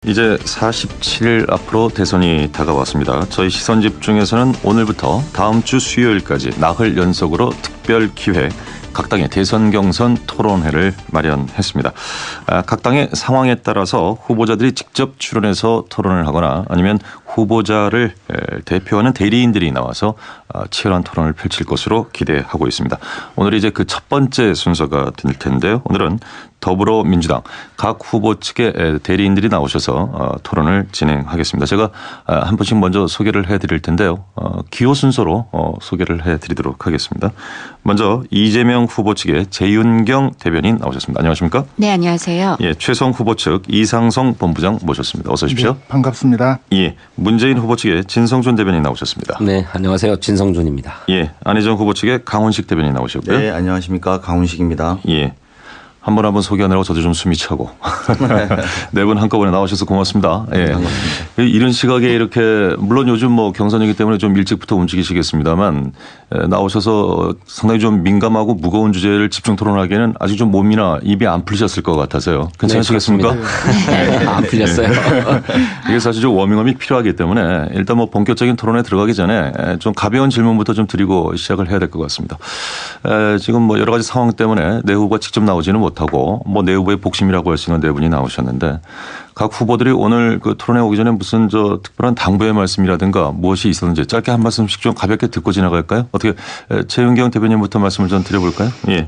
이제 47일 앞으로 대선이 다가왔습니다. 저희 시선집중에서는 오늘부터 다음 주 수요일까지 나흘 연속으로 특별 기획 각 당의 대선 경선 토론회를 마련했습니다. 각 당의 상황에 따라서 후보자들이 직접 출연해서 토론을 하거나 아니면 후보자를 대표하는 대리인들이 나와서 치열한 토론을 펼칠 것으로 기대하고 있습니다. 오늘 이제 그 첫 번째 순서가 될 텐데요. 오늘은 더불어민주당 각 후보 측의 대리인들이 나오셔서 토론을 진행하겠습니다. 제가 한 분씩 먼저 소개를 해드릴 텐데요. 기호 순서로 소개를 해드리도록 하겠습니다. 먼저 이재명 후보 측의 재윤경 대변인 나오셨습니다. 안녕하십니까? 네, 안녕하세요. 예, 최성 후보 측 이상성 본부장 모셨습니다. 어서 오십시오. 네, 반갑습니다. 예, 문재인 후보 측의 진성준 대변인 나오셨습니다. 네, 안녕하세요. 진성준입니다. 예, 안희정 후보 측의 강훈식 대변인 나오셨고요. 네, 안녕하십니까. 강훈식입니다. 예. 한 분 소개하느라고 저도 좀 숨이 차고 네 분 한꺼번에 나오셔서 고맙습니다. 예. 이런 시각에 이렇게 물론 요즘 뭐 경선이기 때문에 좀 일찍부터 움직이시겠습니다만 나오셔서 상당히 좀 민감하고 무거운 주제를 집중 토론하기에는 아직 좀 몸이나 입이 안 풀리셨을 것 같아서요. 괜찮으시겠습니까? 네, 안 풀렸어요. 이게 사실 좀 워밍업이 필요하기 때문에 일단 뭐 본격적인 토론에 들어가기 전에 좀 가벼운 질문부터 좀 드리고 시작을 해야 될 것 같습니다. 지금 뭐 여러 가지 상황 때문에 내 후보가 직접 나오지는 못하고 뭐 내 후보의 복심이라고 할 수 있는 네 분이 나오셨는데 각 후보들이 오늘 그 토론에 오기 전에 무슨 특별한 당부의 말씀이라든가 무엇이 있었는지 짧게 한 말씀씩 좀 가볍게 듣고 지나갈까요? 어떻게 최윤경 대변인부터 말씀을 좀 드려볼까요? 예.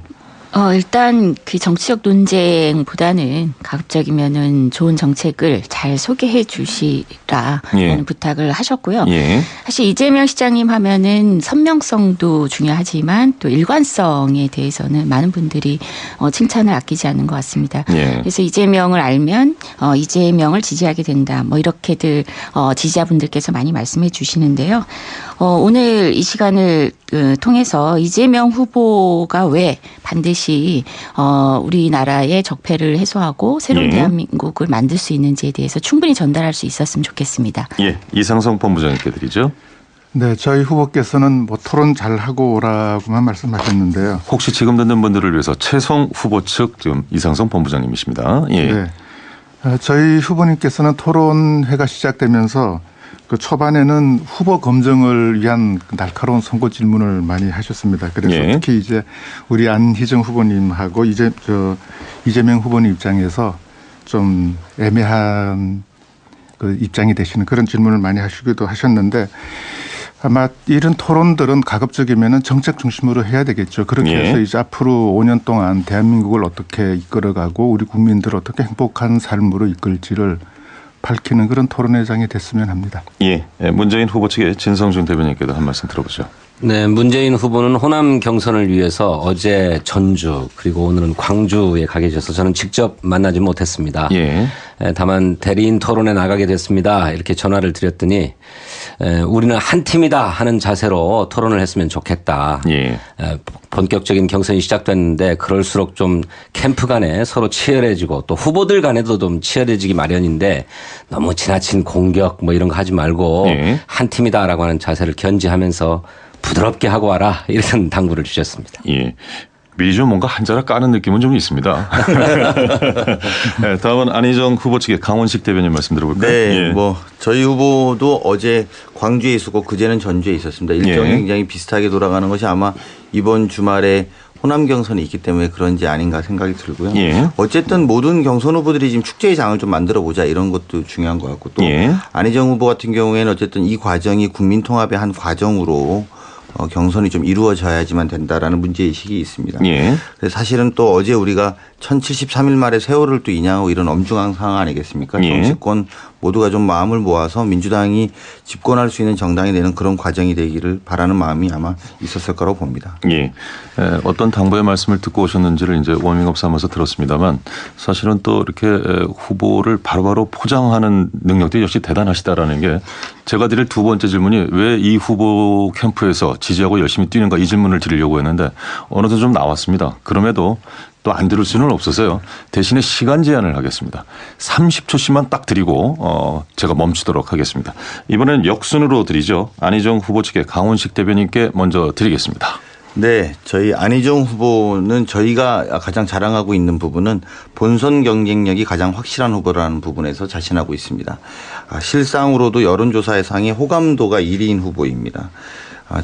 일단 그 정치적 논쟁보다는 가급적이면은 좋은 정책을 잘 소개해 주시라는 부탁을 하셨고요. 예. 사실 이재명 시장님 하면은 선명성도 중요하지만 또 일관성에 대해서는 많은 분들이 칭찬을 아끼지 않는 것 같습니다. 예. 그래서 이재명을 알면 이재명을 지지하게 된다. 뭐 이렇게들 지지자분들께서 많이 말씀해 주시는데요. 오늘 이 시간을 통해서 이재명 후보가 왜 반드시 우리나라의 적폐를 해소하고 새로운 대한민국을 만들 수 있는지에 대해서 충분히 전달할 수 있었으면 좋겠습니다. 예, 이상성 본부장님께 드리죠. 네, 저희 후보께서는 뭐 토론 잘하고 오라고만 말씀하셨는데요. 혹시 지금 듣는 분들을 위해서 최성 후보 측 지금 이상성 본부장님이십니다. 예. 네, 저희 후보님께서는 토론회가 시작되면서 그 초반에는 후보 검증을 위한 날카로운 선고 질문을 많이 하셨습니다. 그래서 특히 이제 우리 안희정 후보님하고 이재명 후보님 입장에서 좀 애매한 그 입장이 되시는 그런 질문을 많이 하시기도 하셨는데 아마 이런 토론들은 가급적이면은 정책 중심으로 해야 되겠죠. 그렇게 해서 이제 앞으로 5년 동안 대한민국을 어떻게 이끌어가고 우리 국민들을 어떻게 행복한 삶으로 이끌지를 밝히는 그런 토론회장이 됐으면 합니다. 예, 문재인 후보 측의 진성준 대변인께도 한 말씀 들어보죠. 네, 문재인 후보는 호남 경선을 위해서 어제 전주 그리고 오늘은 광주에 가 계셔서 저는 직접 만나지 못했습니다. 예. 다만 대리인 토론에 나가게 됐습니다. 이렇게 전화를 드렸더니 우리는 한 팀이다 하는 자세로 토론을 했으면 좋겠다. 예. 본격적인 경선이 시작됐는데 그럴수록 좀 캠프 간에 서로 치열해지고 또 후보들 간에도 좀 치열해지기 마련인데 너무 지나친 공격 뭐 이런 거 하지 말고 한 팀이다라고 하는 자세를 견지하면서 부드럽게 하고 와라 이런 당부를 주셨습니다. 예. 미리 좀 뭔가 한자락 까는 느낌은 좀 있습니다. 네, 다음은 안희정 후보 측의 강훈식 대변인 말씀 들어볼까요? 네, 뭐 저희 후보도 어제 광주에 있었고 그제는 전주에 있었습니다. 일정이 굉장히 비슷하게 돌아가는 것이 아마 이번 주말에 호남 경선이 있기 때문에 그런지 아닌가 생각이 들고요. 어쨌든 모든 경선 후보들이 지금 축제의 장을 좀 만들어 보자 이런 것도 중요한 것 같고 또 안희정 후보 같은 경우에는 어쨌든 이 과정이 국민 통합의 한 과정으로 경선이 좀 이루어져야지만 된다라는 문제의식이 있습니다. 그래서 사실은 또 어제 우리가 1073일 말에 세월을 또 인양하고 이런 엄중한 상황 아니겠습니까? 정치권 모두가 좀 마음을 모아서 민주당이 집권할 수 있는 정당이 되는 그런 과정이 되기를 바라는 마음이 아마 있었을 거라고 봅니다. 예. 어떤 당부의 말씀을 듣고 오셨는지를 이제 워밍업 삼아서 들었습니다만 사실은 또 이렇게 후보를 바로바로 포장하는 능력도 역시 대단하시다라는 게 제가 드릴 두 번째 질문이 왜 이 후보 캠프에서 지지하고 열심히 뛰는가 이 질문을 드리려고 했는데 어느덧 좀 나왔습니다. 그럼에도 또 안 들을 수는 없어서요. 대신에 시간 제한을 하겠습니다. 30초씩만 딱 드리고 제가 멈추도록 하겠습니다. 이번엔 역순으로 드리죠. 안희정 후보 측의 강훈식 대변인께 먼저 드리겠습니다. 네, 저희 안희정 후보는 저희가 가장 자랑하고 있는 부분은 본선 경쟁력이 가장 확실한 후보라는 부분에서 자신하고 있습니다. 실상으로도 여론조사상의 호감도가 1위인 후보입니다.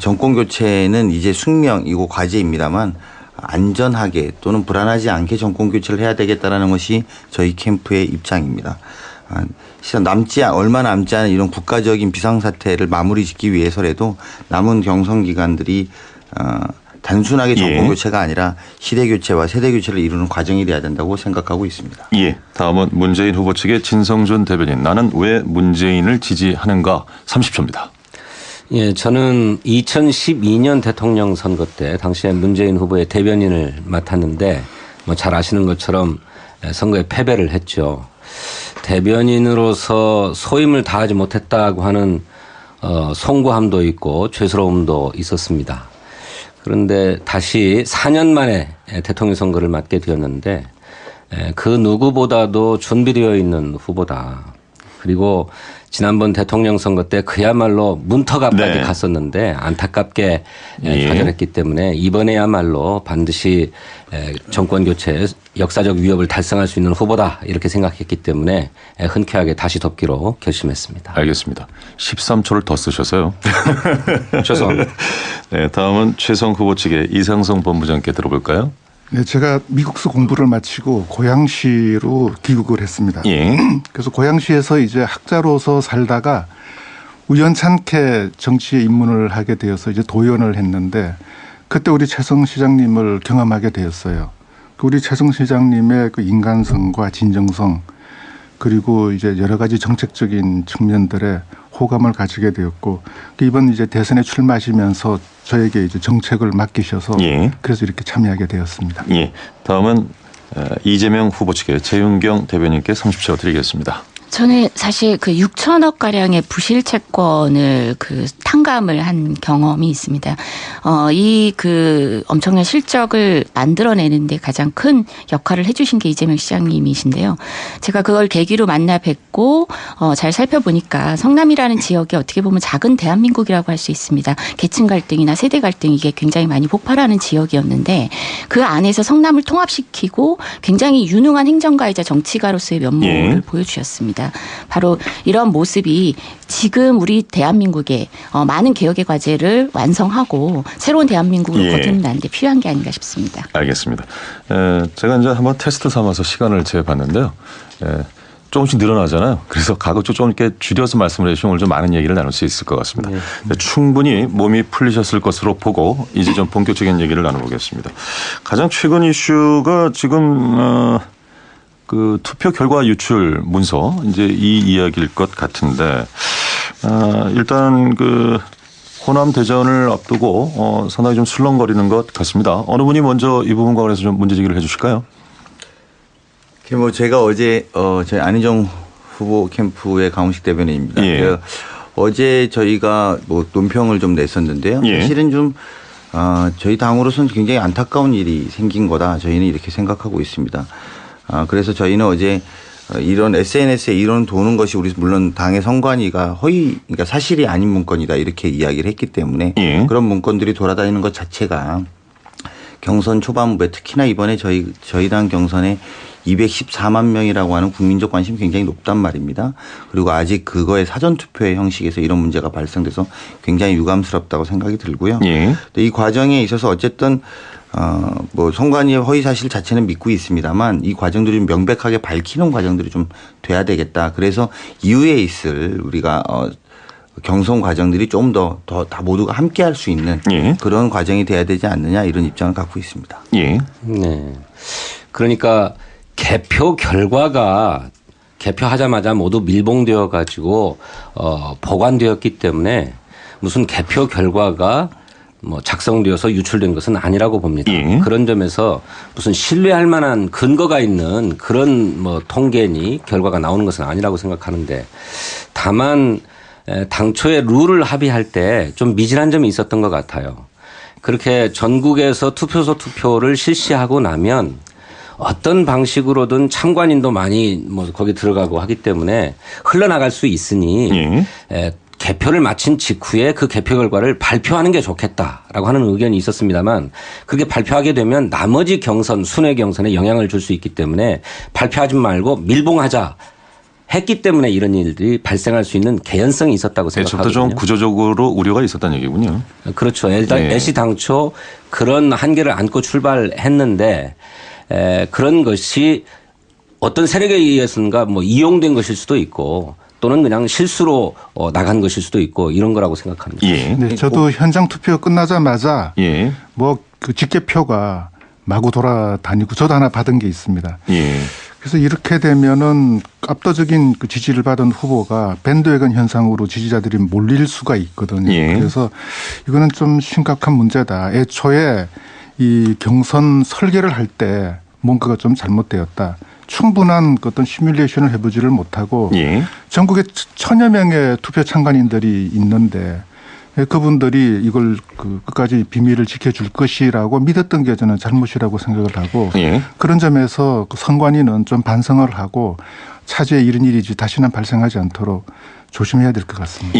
정권 교체는 이제 숙명이고 과제입니다만 안전하게 또는 불안하지 않게 정권 교체를 해야 되겠다라는 것이 저희 캠프의 입장입니다. 얼마 남지 않은 이런 국가적인 비상사태를 마무리 짓기 위해서라도 남은 경선 기간들이 단순하게 정권 교체가 아니라 시대 교체와 세대 교체를 이루는 과정이 돼야 된다고 생각하고 있습니다. 예. 다음은 문재인 후보 측의 진성준 대변인. 나는 왜 문재인을 지지하는가 30초입니다. 예, 저는 2012년 대통령 선거 때 당시에 문재인 후보의 대변인을 맡았는데 뭐 잘 아시는 것처럼 선거에 패배를 했죠. 대변인으로서 소임을 다하지 못했다고 하는 송구함도 있고 죄스러움도 있었습니다. 그런데 다시 4년 만에 대통령 선거를 맡게 되었는데 그 누구보다도 준비되어 있는 후보다. 그리고 지난번 대통령 선거 때 그야말로 문턱앞까지 갔었는데 안타깝게 좌절했기 때문에 이번에야말로 반드시 정권 교체의 역사적 위협을 달성할 수 있는 후보다 이렇게 생각했기 때문에 흔쾌하게 다시 돕기로 결심했습니다. 알겠습니다. 13초를 더 쓰셔서요. 죄송합니다. 네, 다음은 최성 후보 측의 이상성 본부장께 들어볼까요? 네, 제가 미국서 공부를 마치고 고양시로 귀국을 했습니다. 예. 그래서 고양시에서 이제 학자로서 살다가 우연찮게 정치에 입문을 하게 되어서 이제 도연을 했는데 그때 우리 최성 시장님을 경험하게 되었어요. 우리 최성 시장님의 그 인간성과 진정성 그리고 이제 여러 가지 정책적인 측면들에 호감을 가지게 되었고 이번 이제 대선에 출마하시면서 저에게 이제 정책을 맡기셔서 그래서 이렇게 참여하게 되었습니다. 예. 다음은 이재명 후보 측의 재윤경 대변인께 30초 드리겠습니다. 저는 사실 그 6천억 가량의 부실 채권을 그 탕감을 한 경험이 있습니다. 이 그 엄청난 실적을 만들어내는데 가장 큰 역할을 해주신 게 이재명 시장님이신데요. 제가 그걸 계기로 만나 뵙고 잘 살펴보니까 성남이라는 지역이 어떻게 보면 작은 대한민국이라고 할 수 있습니다. 계층 갈등이나 세대 갈등 이게 굉장히 많이 폭발하는 지역이었는데 그 안에서 성남을 통합시키고 굉장히 유능한 행정가이자 정치가로서의 면모를 보여주셨습니다. 바로 이런 모습이 지금 우리 대한민국에 많은 개혁의 과제를 완성하고 새로운 대한민국으로 거듭나는데 필요한 게 아닌가 싶습니다. 알겠습니다. 제가 이제 한번 테스트 삼아서 시간을 재봤는데요. 조금씩 늘어나잖아요. 그래서 가급적 좀 이렇게 줄여서 말씀을 해주시면 오늘 좀 많은 얘기를 나눌 수 있을 것 같습니다. 충분히 몸이 풀리셨을 것으로 보고 이제 좀 본격적인 얘기를 나눠보겠습니다. 가장 최근 이슈가 지금 그 투표 결과 유출 문서 이제 이 이야기일 것 같은데 일단 그 호남 대전을 앞두고 상당히 좀 술렁거리는 것 같습니다. 어느 분이 먼저 이 부분과 관해서 좀 문제 제기를 해주실까요? 뭐 제가 어제 저희 안희정 후보 캠프의 강훈식 대변인입니다. 어제 저희가 뭐 논평을 좀 냈었는데요. 사실은 좀 저희 당으로서는 굉장히 안타까운 일이 생긴 거다. 저희는 이렇게 생각하고 있습니다. 그래서 저희는 어제 이런 SNS에 이런 도는 것이 우리 물론 당의 선관위가 그러니까 사실이 아닌 문건이다 이렇게 이야기를 했기 때문에 그런 문건들이 돌아다니는 것 자체가 경선 초반부에 특히나 이번에 저희 당 경선에 214만 명이라고 하는 국민적 관심이 굉장히 높단 말입니다. 그리고 아직 그거의 사전투표의 형식에서 이런 문제가 발생돼서 굉장히 유감스럽다고 생각이 들고요. 이 과정에 있어서 어쨌든 뭐 선관위의 허위 사실 자체는 믿고 있습니다만 이 과정들이 좀 명백하게 밝히는 과정들이 좀 돼야 되겠다. 그래서 이후에 있을 우리가 경선 과정들이 좀 더 다 모두가 함께 할 수 있는 그런 과정이 돼야 되지 않느냐 이런 입장을 갖고 있습니다. 네. 그러니까 개표 결과가 개표하자마자 모두 밀봉되어 가지고 보관되었기 때문에 무슨 개표 결과가 뭐 작성되어서 유출된 것은 아니라고 봅니다. 그런 점에서 무슨 신뢰할 만한 근거가 있는 그런 뭐 통계니 결과가 나오는 것은 아니라고 생각하는데 다만 당초에 룰을 합의할 때 좀 미진한 점이 있었던 것 같아요. 그렇게 전국에서 투표소 투표를 실시하고 나면 어떤 방식으로든 참관인도 많이 뭐 거기 들어가고 하기 때문에 흘러나갈 수 있으니 개표를 마친 직후에 그 개표 결과를 발표하는 게 좋겠다라고 하는 의견이 있었습니다만 그렇게 발표하게 되면 나머지 경선, 순회 경선에 영향을 줄 수 있기 때문에 발표하지 말고 밀봉하자 했기 때문에 이런 일들이 발생할 수 있는 개연성이 있었다고 생각하거든요. 좀 구조적으로 우려가 있었다는 얘기군요. 그렇죠. 일단 애시당초 그런 한계를 안고 출발했는데 그런 것이 어떤 세력에 의해서인가 뭐 이용된 것일 수도 있고 또는 그냥 실수로 나간 것일 수도 있고 이런 거라고 생각합니다. 예. 네, 저도 현장 투표 끝나자마자 뭐 그 직계표가 마구 돌아다니고 저도 하나 받은 게 있습니다. 그래서 이렇게 되면은 압도적인 그 지지를 받은 후보가 밴드웨건 현상으로 지지자들이 몰릴 수가 있거든요. 그래서 이거는 좀 심각한 문제다. 애초에 이 경선 설계를 할 때 뭔가가 좀 잘못되었다. 충분한 어떤 시뮬레이션을 해보지를 못하고 전국에 1000여 명의 투표 참관인들이 있는데 그분들이 이걸 끝까지 비밀을 지켜줄 것이라고 믿었던 게 저는 잘못이라고 생각을 하고 그런 점에서 선관위는 좀 반성을 하고 차제에 이런 일이 다시는 발생하지 않도록 조심해야 될 것 같습니다.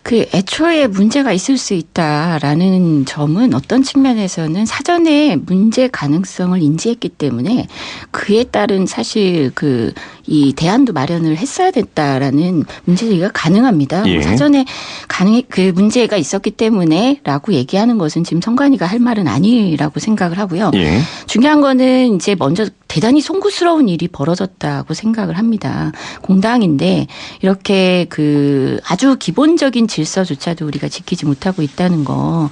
그 애초에 문제가 있을 수 있다라는 점은 어떤 측면에서는 사전에 문제 가능성을 인지했기 때문에 그에 따른 사실 이 대안도 마련을 했어야 됐다라는 문제 제기가 가능합니다. 사전에 그 문제가 있었기 때문에라고 얘기하는 것은 지금 선관위가 할 말은 아니라고 생각을 하고요. 중요한 거는 이제 먼저 대단히 송구스러운 일이 벌어졌다고 생각을 합니다. 공당인데 이렇게 아주 기본적인 질서조차도 우리가 지키지 못하고 있다는 거,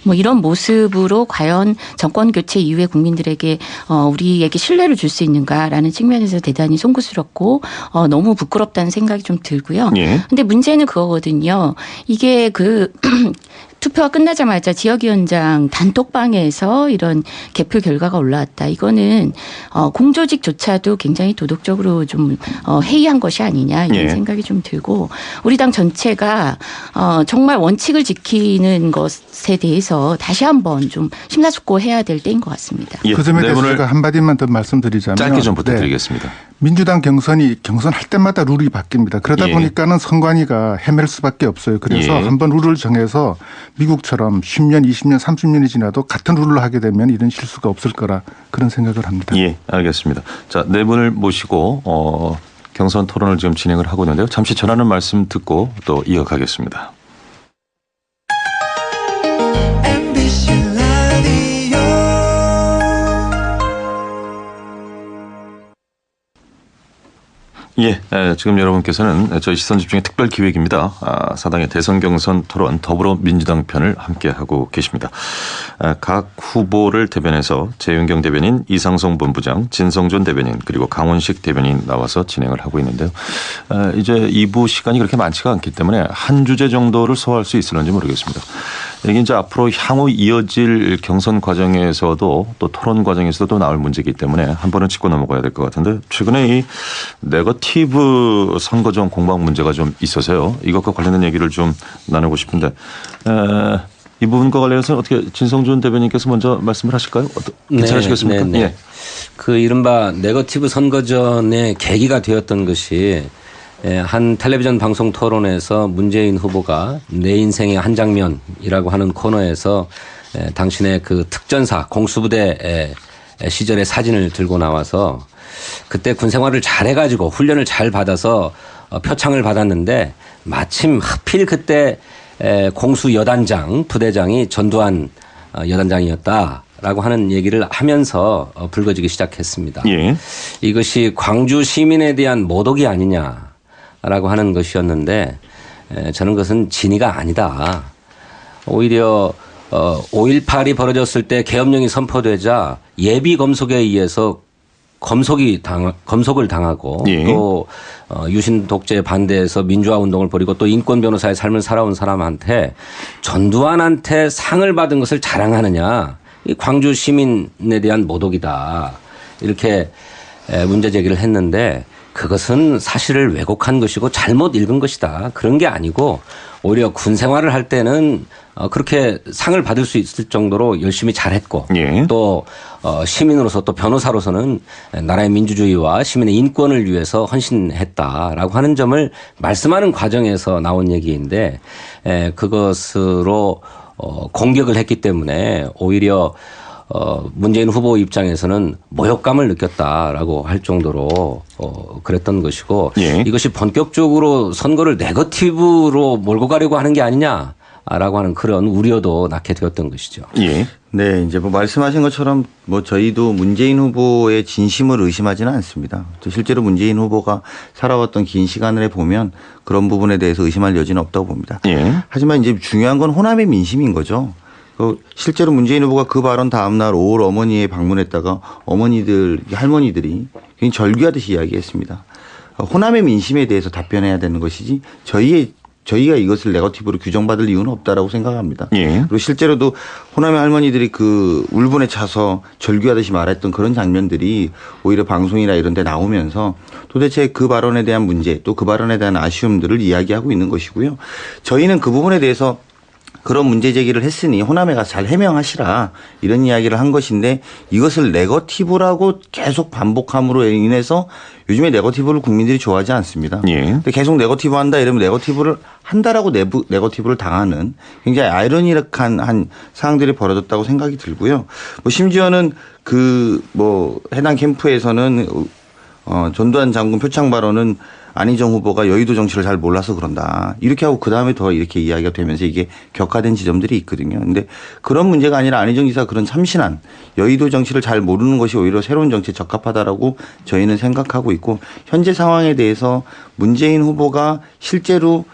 뭐 이런 모습으로 과연 정권 교체 이후에 국민들에게 우리에게 신뢰를 줄 수 있는가라는 측면에서 대단히 송구스럽고 너무 부끄럽다는 생각이 좀 들고요. 근데 문제는 그거거든요. 이게 투표가 끝나자마자 지역위원장 단톡방에서 이런 개표 결과가 올라왔다. 이거는 공조직조차도 굉장히 도덕적으로 좀 해이한 것이 아니냐 이런 생각이 좀 들고 우리 당 전체가 정말 원칙을 지키는 것에 대해서 다시 한번 좀 심사숙고해야 될 때인 것 같습니다. 그 점에 대해서 제가 한마디만 더 말씀드리자면 짧게 좀 부탁드리겠습니다. 민주당 경선할 때마다 룰이 바뀝니다. 그러다 보니까는 선관위가 헤맬 수밖에 없어요. 그래서 한번 룰을 정해서 미국처럼 10년, 20년, 30년이 지나도 같은 룰로 하게 되면 이런 실수가 없을 거라 그런 생각을 합니다. 알겠습니다. 자, 네 분을 모시고 경선 토론을 지금 진행을 하고 있는데요. 잠시 전하는 말씀 듣고 또 이어가겠습니다. 지금 여러분께서는 저희 시선집중의 특별 기획입니다. 사당의 대선 경선 토론 더불어민주당 편을 함께하고 계십니다. 각 후보를 대변해서 재윤경 대변인, 이상성 본부장, 진성준 대변인 그리고 강원식 대변인 나와서 진행을 하고 있는데요. 이제 2부 시간이 그렇게 많지가 않기 때문에 한 주제 정도를 소화할 수 있을런지 모르겠습니다. 이게 이제 앞으로 향후 이어질 경선 과정에서도 또 토론 과정에서도 나올 문제이기 때문에 한 번은 짚고 넘어가야 될 것 같은데 최근에 이 네거티브 선거전 공방 문제가 좀 있어서요. 이것과 관련된 얘기를 좀 나누고 싶은데 이 부분과 관련해서 어떻게 진성준 대변인께서 먼저 말씀을 하실까요? 괜찮으시겠습니까? 네. 그 이른바 네거티브 선거전의 계기가 되었던 것이 한 텔레비전 방송 토론에서 문재인 후보가 내 인생의 한 장면이라고 하는 코너에서 당신의 그 특전사 공수부대 시절의 사진을 들고 나와서 그때 군 생활을 잘 해가지고 훈련을 잘 받아서 표창을 받았는데 마침 하필 그때 공수 여단장 부대장이 전두환 여단장이었다라고 하는 얘기를 하면서 불거지기 시작했습니다. 이것이 광주 시민에 대한 모독이 아니냐라고 하는 것이었는데 저는 그것은 진위가 아니다. 오히려 5.18이 벌어졌을 때 계엄령이 선포되자 예비 검속에 의해서 검속을 당하고 또 유신 독재 반대해서 민주화 운동을 벌이고 또 인권 변호사의 삶을 살아온 사람한테 전두환한테 상을 받은 것을 자랑하느냐. 이 광주 시민에 대한 모독이다. 이렇게 문제 제기를 했는데 그것은 사실을 왜곡한 것이고 잘못 읽은 것이다. 그런 게 아니고 오히려 군 생활을 할 때는 그렇게 상을 받을 수 있을 정도로 열심히 잘했고 예. 또 시민으로서 또 변호사로서는 나라의 민주주의와 시민의 인권을 위해서 헌신했다라고 하는 점을 말씀하는 과정에서 나온 얘기인데 그것으로 공격을 했기 때문에 오히려 문재인 후보 입장에서는 모욕감을 느꼈다라고 할 정도로 그랬던 것이고 예. 이것이 본격적으로 선거를 네거티브로 몰고 가려고 하는 게 아니냐라고 하는 그런 우려도 낳게 되었던 것이죠. 예. 네, 이제 뭐 말씀하신 것처럼 뭐 저희도 문재인 후보의 진심을 의심하지는 않습니다. 실제로 문재인 후보가 살아왔던 긴 시간을 보면 그런 부분에 대해서 의심할 여지는 없다고 봅니다. 예. 하지만 이제 중요한 건 호남의 민심인 거죠. 실제로 문재인 후보가 그 발언 다음 날 5월 어머니에 방문했다가 할머니들이 굉장히 절규하듯이 이야기했습니다. 호남의 민심에 대해서 답변해야 되는 것이지 저희가 이것을 네거티브로 규정받을 이유는 없다라고 생각합니다. 예. 그리고 실제로도 호남의 할머니들이 그 울분에 차서 절규하듯이 말했던 그런 장면들이 오히려 방송이나 이런 데 나오면서 도대체 그 발언에 대한 문제 또 그 발언에 대한 아쉬움들을 이야기하고 있는 것이고요. 저희는 그 부분에 대해서 그런 문제 제기를 했으니 호남에 가서 잘 해명하시라 이런 이야기를 한 것인데 이것을 네거티브라고 계속 반복함으로 인해서 요즘에 네거티브를 국민들이 좋아하지 않습니다. 예. 근데 계속 네거티브 한다 이러면 네거티브를 한다라고 네거티브를 당하는 굉장히 아이러니컬한 상황들이 벌어졌다고 생각이 들고요. 뭐 심지어는 해당 캠프에서는 전두환 장군 표창 발언은 안희정 후보가 여의도 정치를 잘 몰라서 그런다. 이렇게 하고 그다음에 더 이렇게 이야기가 되면서 이게 격화된 지점들이 있거든요. 그런데 그런 문제가 아니라 안희정 지사가 그런 참신한 여의도 정치를 잘 모르는 것이 오히려 새로운 정치에 적합하다라고 저희는 생각하고 있고 현재 상황에 대해서 문재인 후보가 실제로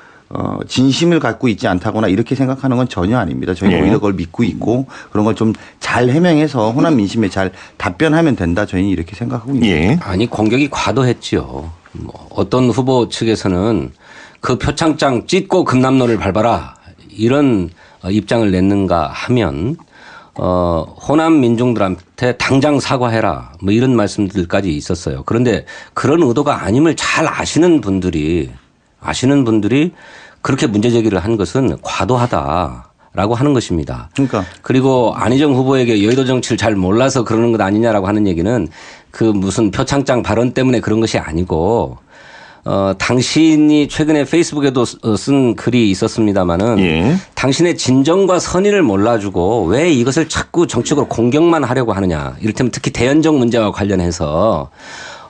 진심을 갖고 있지 않다거나 이렇게 생각하는 건 전혀 아닙니다. 저희는 오히려 그걸 믿고 있고 그런 걸 좀 잘 해명해서 호남 민심에 잘 답변하면 된다. 저희는 이렇게 생각하고 있습니다. 예. 아니 공격이 과도했지요. 어떤 후보 측에서는 그 표창장 찢고 금남로를 밟아라 이런 입장을 냈는가 하면 호남 민중들한테 당장 사과해라 뭐 이런 말씀들까지 있었어요. 그런데 그런 의도가 아님을 잘 아시는 분들이 그렇게 문제 제기를 한 것은 과도하다라고 하는 것입니다. 그리고 안희정 후보에게 여의도 정치를 잘 몰라서 그러는 것 아니냐라고 하는 얘기는 그 무슨 표창장 발언 때문에 그런 것이 아니고 당신이 최근에 페이스북에도 쓴 글이 있었습니다마는 예. 당신의 진정과 선의를 몰라주고 왜 이것을 자꾸 정치적으로 공격만 하려고 하느냐. 이를테면 특히 대연정 문제와 관련해서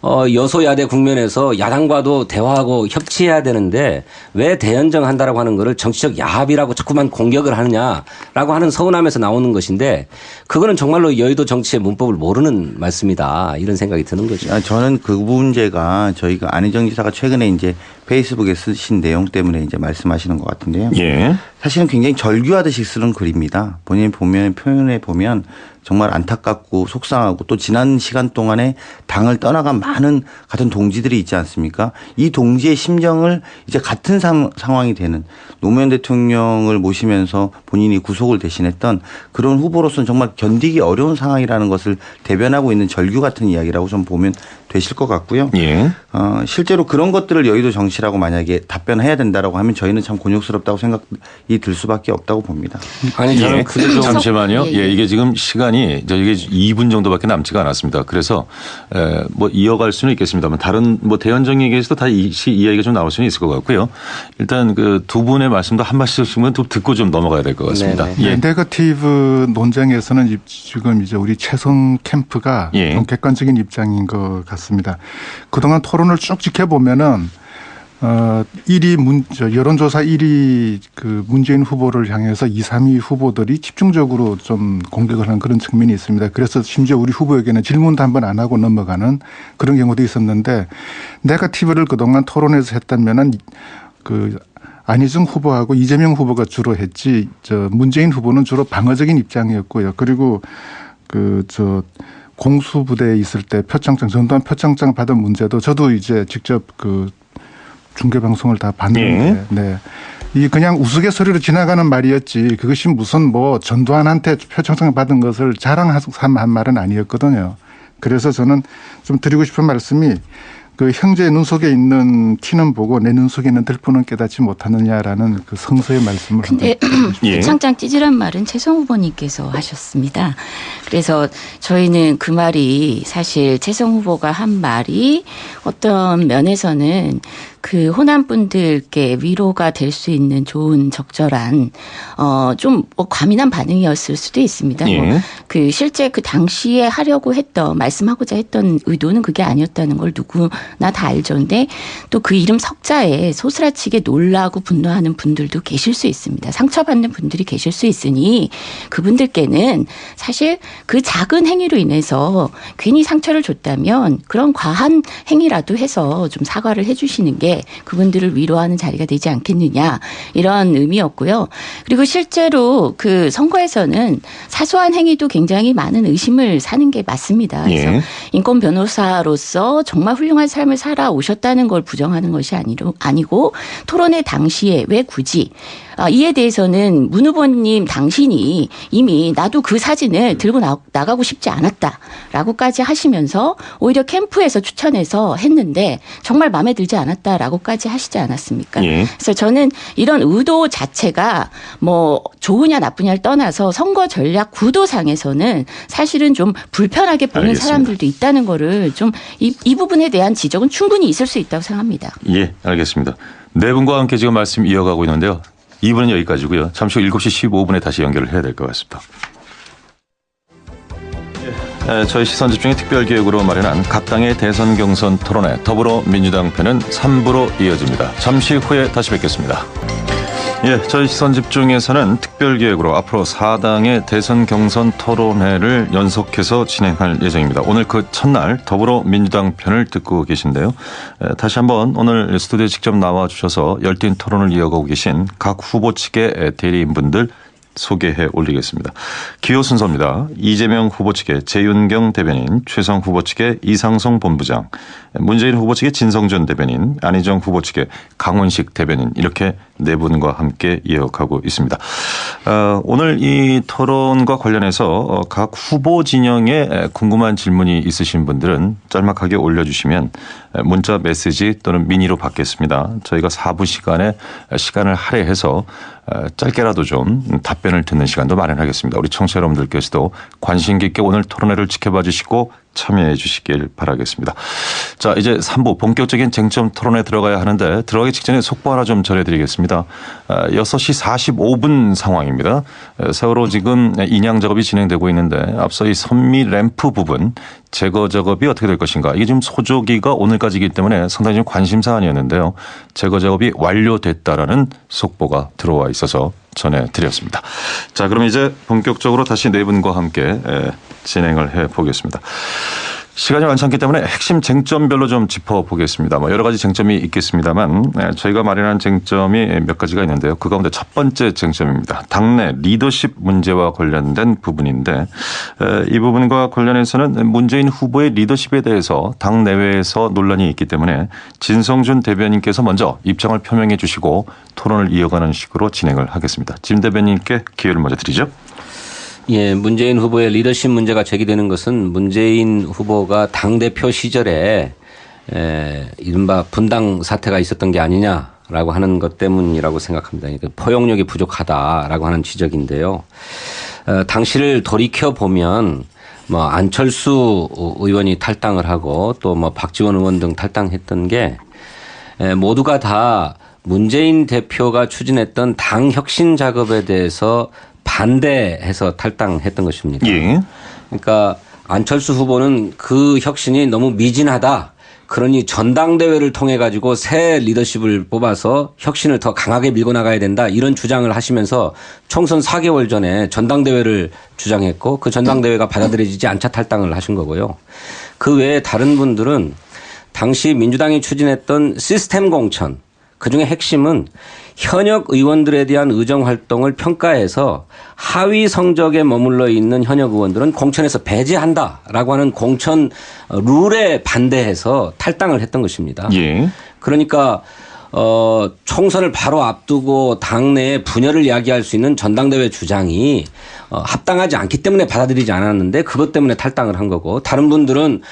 여소야대 국면에서 야당과도 대화하고 협치해야 되는데 왜 대연정 한다라고 하는 거를 정치적 야합이라고 자꾸만 공격을 하느냐라고 하는 서운함에서 나오는 것인데 그거는 정말로 여의도 정치의 문법을 모르는 말씀이다. 이런 생각이 드는 거죠. 저는 그 문제가 저희가 안희정 지사가 최근에 이제 페이스북에 쓰신 내용 때문에 이제 말씀하시는 것 같은데요. 예. 사실은 굉장히 절규하듯이 쓰는 글입니다. 본인 표현에 보면 정말 안타깝고 속상하고 또 지난 시간 동안에 당을 떠나간 많은 같은 동지들이 있지 않습니까? 이 동지의 심정을 이제 같은 상황이 되는 노무현 대통령을 모시면서 본인이 구속을 대신했던 그런 후보로서는 정말 견디기 어려운 상황이라는 것을 대변하고 있는 절규 같은 이야기라고 좀 보면 되실 것 같고요. 예. 실제로 그런 것들을 여의도 정치라고 만약에 답변해야 된다라고 하면 저희는 참 곤욕스럽다고 생각이 들 수밖에 없다고 봅니다. 아니 저는 그게 잠시만요. 예, 이게 지금 시간이 이게 2분 정도밖에 남지가 않았습니다. 그래서 뭐 이어갈 수는 있겠습니다만 다른 뭐 대연정 얘기에서도 다 이 이야기가 좀 나올 수는 있을 것 같고요. 일단 그 두 분의 말씀도 한 말씀씩만 듣고 좀 넘어가야 될 것 같습니다. 예. 네거티브 논쟁에서는 지금 이제 우리 최성 캠프가 예. 좀 객관적인 입장인 것 같습니다. 그동안 토론을 쭉 지켜보면은 1위 여론조사 1위 그 문재인 후보를 향해서 2, 3위 후보들이 집중적으로 좀 공격을 하는 그런 측면이 있습니다. 그래서 심지어 우리 후보에게는 질문도 한번 안 하고 넘어가는 그런 경우도 있었는데 네거티브를 그동안 토론에서 했다면은 그 안희정 후보하고 이재명 후보가 주로 했지 문재인 후보는 주로 방어적인 입장이었고요. 그리고 공수부대에 있을 때 전두환 표창장 받은 문제도 저도 이제 직접 중계 방송을 다 봤는데, 네. 이 그냥 우스갯소리로 지나가는 말이었지. 그것이 무슨 전두환한테 표창장 받은 것을 자랑한 말은 아니었거든요. 그래서 저는 좀 드리고 싶은 말씀이 그 형제 눈 속에 있는 티는 보고 내 눈 속에 있는 들보는 깨닫지 못하느냐라는 그 성서의 말씀을. 근데 창장 찌질한 말은 최성 후보님께서 하셨습니다. 그래서 저희는 그 말이 사실 최성 후보가 한 말이 어떤 면에서는 그 호남분들께 위로가 될 수 있는 좋은 적절한 좀 뭐 과민한 반응이었을 수도 있습니다. 뭐 그 실제 그 당시에 하려고 했던 말씀하고자 했던 의도는 그게 아니었다는 걸 누구나 다 알죠. 근데 또 그 이름 석자에 소스라치게 놀라고 분노하는 분들도 계실 수 있습니다. 상처받는 분들이 계실 수 있으니 그분들께는 사실 그 작은 행위로 인해서 괜히 상처를 줬다면 그런 과한 행위라도 해서 좀 사과를 해 주시는 게 그분들을 위로하는 자리가 되지 않겠느냐 이런 의미였고요. 그리고 실제로 그 선거에서는 사소한 행위도 굉장히 많은 의심을 사는 게 맞습니다. 그래서 인권 변호사로서 정말 훌륭한 삶을 살아오셨다는 걸 부정하는 것이 아니고 토론회 당시에 왜 굳이 이에 대해서는 문 후보님 당신이 이미 나도 그 사진을 들고 나가고 싶지 않았다라고까지 하시면서 오히려 캠프에서 추천해서 했는데 정말 마음에 들지 않았다라고까지 하시지 않았습니까? 그래서 저는 이런 의도 자체가 뭐 좋으냐 나쁘냐를 떠나서 선거 전략 구도상에서는 사실은 좀 불편하게 보는 알겠습니다. 사람들도 있다는 거를 좀 이 부분에 대한 지적은 충분히 있을 수 있다고 생각합니다. 예, 알겠습니다. 네 분과 함께 지금 말씀 이어가고 있는데요. 2부는 여기까지고요. 잠시 후 7시 15분에 다시 연결을 해야 될 것 같습니다. 저희 시선집중의 특별기획으로 마련한 각 당의 대선 경선 토론회 더불어민주당 편은 3부로 이어집니다. 잠시 후에 다시 뵙겠습니다. 예, 저희 시선집중에서는 특별기획으로 앞으로 4당의 대선 경선 토론회를 연속해서 진행할 예정입니다. 오늘 그 첫날 더불어민주당 편을 듣고 계신데요. 다시 한번 오늘 스튜디오에 직접 나와주셔서 열띤 토론을 이어가고 계신 각 후보 측의 대리인분들 소개해 올리겠습니다. 기호 순서입니다. 이재명 후보 측의 재윤경 대변인, 최성 후보 측의 이상성 본부장, 문재인 후보 측의 진성준 대변인, 안희정 후보 측의 강훈식 대변인 이렇게 네 분과 함께 이어가고 있습니다. 오늘 이 토론과 관련해서 각 후보 진영에 궁금한 질문이 있으신 분들은 짤막하게 올려주시면 문자 메시지 또는 미니로 받겠습니다. 저희가 4부 시간에 시간을 할애해서 짧게라도 좀 답변을 듣는 시간도 마련하겠습니다. 우리 청취자 여러분들께서도 관심 깊게 오늘 토론회를 지켜봐 주시고 참여해 주시길 바라겠습니다. 자, 이제 3부 본격적인 쟁점 토론에 들어가야 하는데 들어가기 직전에 속보 하나 좀 전해드리겠습니다. 6시 45분 상황입니다. 세월호 지금 인양 작업이 진행되고 있는데 앞서 이 선미 램프 부분 제거 작업이 어떻게 될 것인가. 이게 지금 소조기가 오늘까지이기 때문에 상당히 좀 관심 사안이었는데요. 제거 작업이 완료됐다라는 속보가 들어와 있어서 전해드렸습니다. 자, 그럼 이제 본격적으로 다시 네 분과 함께 진행을 해보겠습니다. 시간이 많지 않기 때문에 핵심 쟁점별로 좀 짚어보겠습니다. 뭐 여러 가지 쟁점이 있겠습니다만 저희가 마련한 쟁점이 몇 가지가 있는데요. 그 가운데 첫 번째 쟁점입니다. 당내 리더십 문제와 관련된 부분인데 이 부분과 관련해서는 문재인 후보의 리더십에 대해서 당 내외에서 논란이 있기 때문에 진성준 대변인께서 먼저 입장을 표명해 주시고 토론을 이어가는 식으로 진행을 하겠습니다. 진 대변인께 기회를 먼저 드리죠. 예, 문재인 후보의 리더십 문제가 제기되는 것은 문재인 후보가 당대표 시절에 이른바 분당 사태가 있었던 게 아니냐라고 하는 것 때문이라고 생각합니다. 그러니까 포용력이 부족하다라고 하는 지적인데요. 당시를 돌이켜보면 뭐 안철수 의원이 탈당을 하고 또 뭐 박지원 의원 등 탈당했던 게 모두가 다 문재인 대표가 추진했던 당 혁신 작업에 대해서 반대해서 탈당했던 것입니다. 예. 그러니까 안철수 후보는 그 혁신이 너무 미진하다. 그러니 전당대회를 통해 가지고 새 리더십을 뽑아서 혁신을 더 강하게 밀고 나가야 된다. 이런 주장을 하시면서 총선 4개월 전에 전당대회를 주장했고 그 전당대회가 받아들여지지 않자 탈당을 하신 거고요. 그 외에 다른 분들은 당시 민주당이 추진했던 시스템 공천, 그중에 핵심은 현역 의원들에 대한 의정 활동을 평가해서 하위 성적에 머물러 있는 현역 의원들은 공천에서 배제한다라고 하는 공천 룰에 반대해서 탈당을 했던 것입니다. 예. 그러니까 총선을 바로 앞두고 당내의 분열을 이야기할 수 있는 전당대회 주장이 합당하지 않기 때문에 받아들이지 않았는데 그것 때문에 탈당을 한 거고 다른 분들은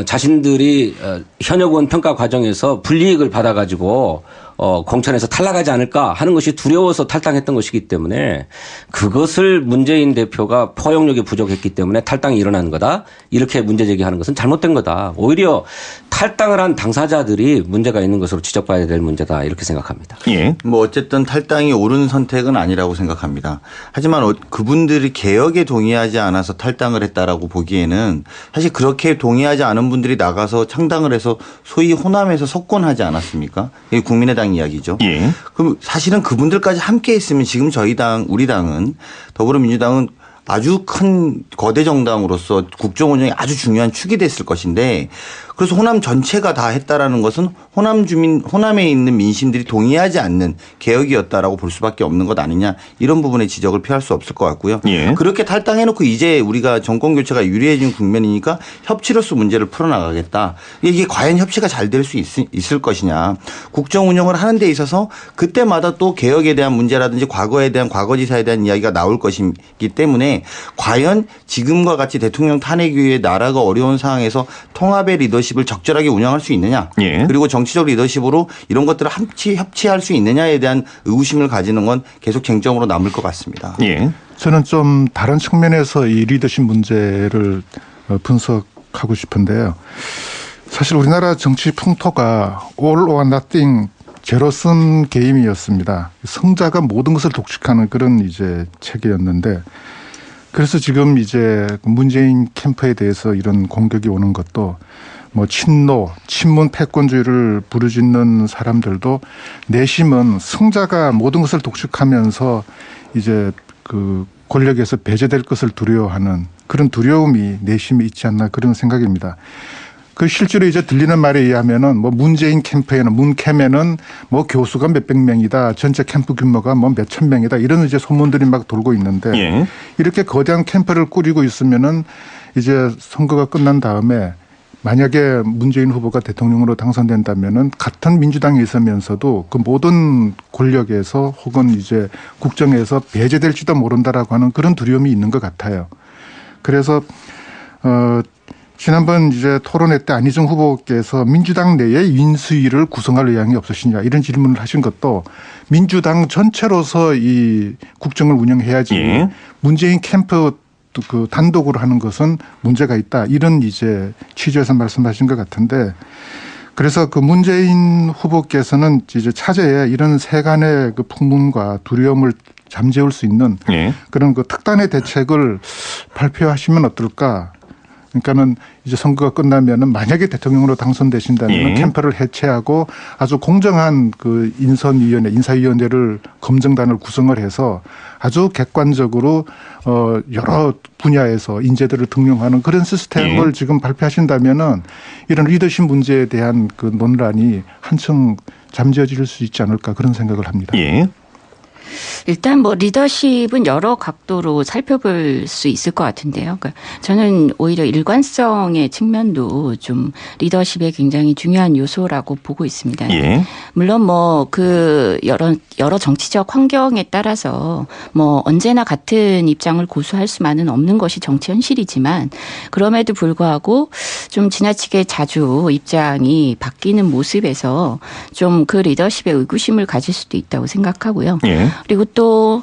자신들이 현역 의원 평가 과정에서 불이익을 받아가지고 공천에서 탈락하지 않을까 하는 것이 두려워서 탈당했던 것이기 때문에 그것을 문재인 대표가 포용력이 부족했기 때문에 탈당이 일어나는 거다. 이렇게 문제 제기하는 것은 잘못된 거다. 오히려 탈당을 한 당사자들이 문제가 있는 것으로 지적받아야 될 문제다. 이렇게 생각합니다. 예. 뭐 어쨌든 탈당이 옳은 선택은 아니라고 생각합니다. 하지만 그분들이 개혁에 동의하지 않아서 탈당을 했다라고 보기에는 사실 그렇게 동의하지 않은 분들이 나가서 창당을 해서 소위 호남에서 석권하지 않았습니까? 이게 국민의당 이야기죠. 예. 그럼 사실은 그분들까지 함께 했으면 지금 저희 당, 우리 당은 더불어민주당은 아주 큰 거대 정당으로서 국정 운영이 아주 중요한 축이 됐을 것인데 그래서 호남 전체가 다 했다라는 것은 호남에 있는 민심들이 동의하지 않는 개혁이었다라고 볼 수밖에 없는 것 아니냐 이런 부분의 지적을 피할 수 없을 것 같고요. 예. 그렇게 탈당해놓고 이제 우리가 정권 교체가 유리해진 국면이니까 협치로서 문제를 풀어나가겠다. 이게 과연 협치가 잘 될 수 있을 것이냐. 국정 운영을 하는 데 있어서 그때마다 또 개혁에 대한 문제라든지 과거에 대한 과거지사에 대한 이야기가 나올 것이기 때문에 과연 지금과 같이 대통령 탄핵 이후에 나라가 어려운 상황에서 통합의 리더십을 적절하게 운영할 수 있느냐. 예. 그리고 정치적 리더십으로 이런 것들을 협치할 수 있느냐에 대한 의구심을 가지는 건 계속 쟁점으로 남을 것 같습니다. 예. 저는 좀 다른 측면에서 이 리더십 문제를 분석하고 싶은데요. 사실 우리나라 정치 풍토가 all or nothing 제로섬 게임이었습니다. 승자가 모든 것을 독식하는 그런 이제 체계였는데 그래서 지금 이제 문재인 캠프에 대해서 이런 공격이 오는 것도 뭐 친노, 친문 패권주의를 부르짖는 사람들도 내심은 승자가 모든 것을 독식하면서 이제 그 권력에서 배제될 것을 두려워하는 그런 두려움이 내심에 있지 않나 그런 생각입니다. 그 실제로 이제 들리는 말에 의하면은 뭐 문재인 캠프에는 문캠에는 뭐 교수가 몇백 명이다. 전체 캠프 규모가 뭐 몇천 명이다. 이런 이제 소문들이 막 돌고 있는데 예. 이렇게 거대한 캠프를 꾸리고 있으면은 이제 선거가 끝난 다음에 만약에 문재인 후보가 대통령으로 당선된다면은 같은 민주당에 있으면서도 그 모든 권력에서 혹은 이제 국정에서 배제될지도 모른다라고 하는 그런 두려움이 있는 것 같아요. 그래서 지난번 이제 토론회 때 안희정 후보께서 민주당 내에 인수위를 구성할 의향이 없으시냐 이런 질문을 하신 것도 민주당 전체로서 이 국정을 운영해야지 예. 문재인 캠프 그 단독으로 하는 것은 문제가 있다 이런 이제 취지에서 말씀하신 것 같은데 그래서 그 문재인 후보께서는 이제 차제에 이런 세간의 그 풍문과 두려움을 잠재울 수 있는 예. 그런 그 특단의 대책을 발표하시면 어떨까? 그러니까는 이제 선거가 끝나면은 만약에 대통령으로 당선되신다면 예. 캠프를 해체하고 아주 공정한 그 인사위원회를 검증단을 구성을 해서 아주 객관적으로 여러 분야에서 인재들을 등용하는 그런 시스템을 예. 지금 발표하신다면은 이런 리더십 문제에 대한 그 논란이 한층 잠재워질 수 있지 않을까 그런 생각을 합니다. 예. 일단 뭐 리더십은 여러 각도로 살펴볼 수 있을 것 같은데요. 그러니까 저는 오히려 일관성의 측면도 좀 리더십의 굉장히 중요한 요소라고 보고 있습니다. 예. 물론 뭐 그 여러 정치적 환경에 따라서 뭐 언제나 같은 입장을 고수할 수만은 없는 것이 정치 현실이지만 그럼에도 불구하고 좀 지나치게 자주 입장이 바뀌는 모습에서 좀 그 리더십에 의구심을 가질 수도 있다고 생각하고요. 예. 그리고 또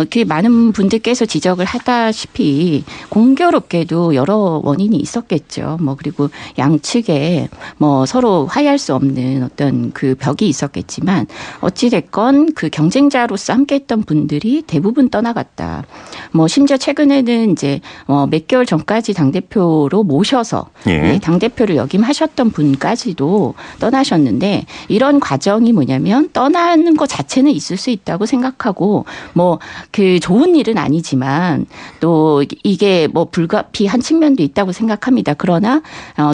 그 많은 분들께서 지적을 하다시피 공교롭게도 여러 원인이 있었겠죠. 뭐 그리고 양측에 뭐 서로 화해할 수 없는 어떤 그 벽이 있었겠지만 어찌 됐건 그 경쟁자로서 함께했던 분들이 대부분 떠나갔다. 뭐 심지어 최근에는 이제 몇 개월 전까지 당 대표로 모셔서 예. 당 대표를 역임하셨던 분까지도 떠나셨는데 이런 과정이 뭐냐면 떠나는 것 자체는 있을 수 있다. 있다고 생각하고 뭐 그 좋은 일은 아니지만 또 이게 뭐 불가피한 측면도 있다고 생각합니다. 그러나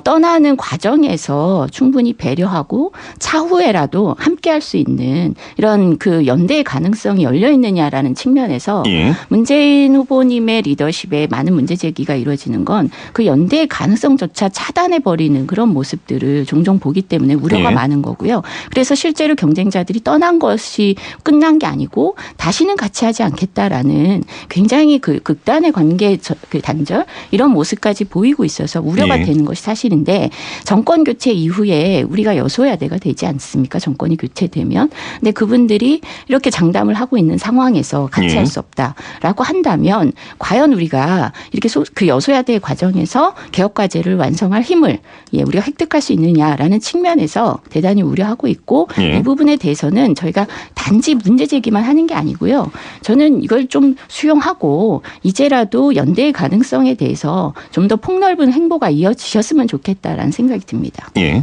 떠나는 과정에서 충분히 배려하고 차후에라도 함께할 수 있는 이런 그 연대의 가능성이 열려 있느냐라는 측면에서 예. 문재인 후보님의 리더십에 많은 문제 제기가 이루어지는 건 그 연대의 가능성조차 차단해 버리는 그런 모습들을 종종 보기 때문에 우려가 예. 많은 거고요. 그래서 실제로 경쟁자들이 떠난 것이 끝난 게 아니고 다시는 같이 하지 않겠다라는 굉장히 그 극단의 관계 그 단절 이런 모습까지 보이고 있어서 우려가 예. 되는 것이 사실인데 정권 교체 이후에 우리가 여소야대가 되지 않습니까? 정권이 교체되면. 근데 그분들이 이렇게 장담을 하고 있는 상황에서 같이 예. 할 수 없다라고 한다면 과연 우리가 이렇게 그 여소야대 과정에서 개혁 과제를 완성할 힘을 우리가 획득할 수 있느냐라는 측면에서 대단히 우려하고 있고 예. 이 부분에 대해서는 저희가 단지 문제 제기만 하는 게 아니고요. 저는 이걸 좀 수용하고 이제라도 연대의 가능성에 대해서 좀 더 폭넓은 행보가 이어지셨으면 좋겠다라는 생각이 듭니다. 예.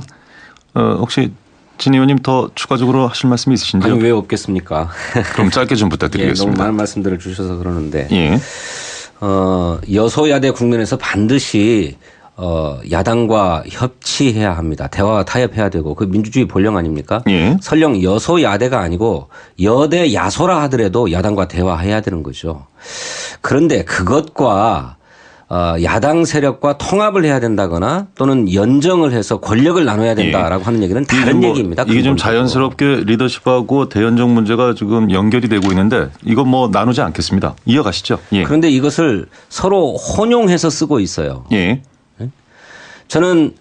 혹시 진 의원님 더 추가적으로 하실 말씀이 있으신데요? 아니 왜 없겠습니까? 그럼 짧게 좀 부탁드리겠습니다. 예, 너무 많은 말씀들을 주셔서 그러는데 예. 여소야대 국면에서 반드시 야당과 협치해야 합니다. 대화와 타협해야 되고 그 민주주의 본령 아닙니까? 예. 설령 여소야대가 아니고 여대 야소라 하더라도 야당과 대화해야 되는 거죠. 그런데 그것과 야당 세력과 통합을 해야 된다거나 또는 연정을 해서 권력을 나눠야 된다라고 하는 얘기는 다른 얘기입니다. 이게 좀 자연스럽게 리더십하고 대연정 문제가 지금 연결이 되고 있는데 이건 뭐 나누지 않겠습니다. 이어가시죠. 예. 그런데 이것을 서로 혼용해서 쓰고 있어요. 예. 저는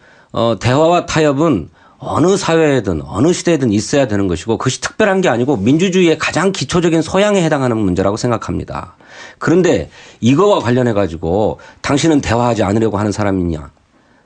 대화와 타협은 어느 사회에든 어느 시대에든 있어야 되는 것이고 그것이 특별한 게 아니고 민주주의의 가장 기초적인 소양에 해당하는 문제라고 생각합니다. 그런데 이거와 관련해 가지고 당신은 대화하지 않으려고 하는 사람이냐,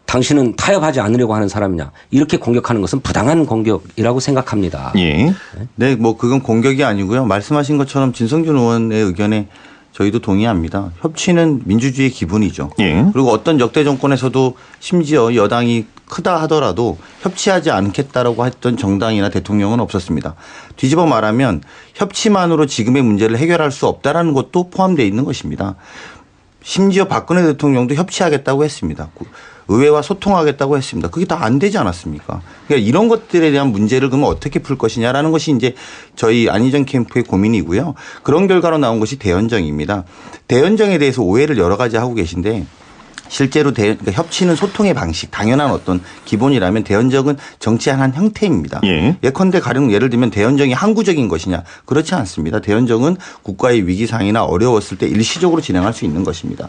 당신은 타협하지 않으려고 하는 사람이냐 이렇게 공격하는 것은 부당한 공격이라고 생각합니다. 예. 네, 뭐 그건 공격이 아니고요. 말씀하신 것처럼 진성준 의원의 의견에 저희도 동의합니다. 협치는 민주주의의 기본이죠. 예. 그리고 어떤 역대 정권에서도 심지어 여당이 크다 하더라도 협치하지 않겠다라고 했던 정당이나 대통령은 없었습니다. 뒤집어 말하면 협치만으로 지금의 문제를 해결할 수 없다라는 것도 포함되어 있는 것입니다. 심지어 박근혜 대통령도 협치하겠다고 했습니다. 의회와 소통하겠다고 했습니다. 그게 다 안 되지 않았습니까? 그러니까 이런 것들에 대한 문제를 그러면 어떻게 풀 것이냐라는 것이 이제 저희 안희정 캠프의 고민이고요. 그런 결과로 나온 것이 대연정입니다. 대연정에 대해서 오해를 여러 가지 하고 계신데 실제로 그러니까 협치는 소통의 방식, 당연한 어떤 기본이라면 대연정은 정치의 한 형태입니다. 예. 예컨대 가령 예를 들면 대연정이 항구적인 것이냐 그렇지 않습니다. 대연정은 국가의 위기상이나 어려웠을 때 일시적으로 진행할 수 있는 것입니다.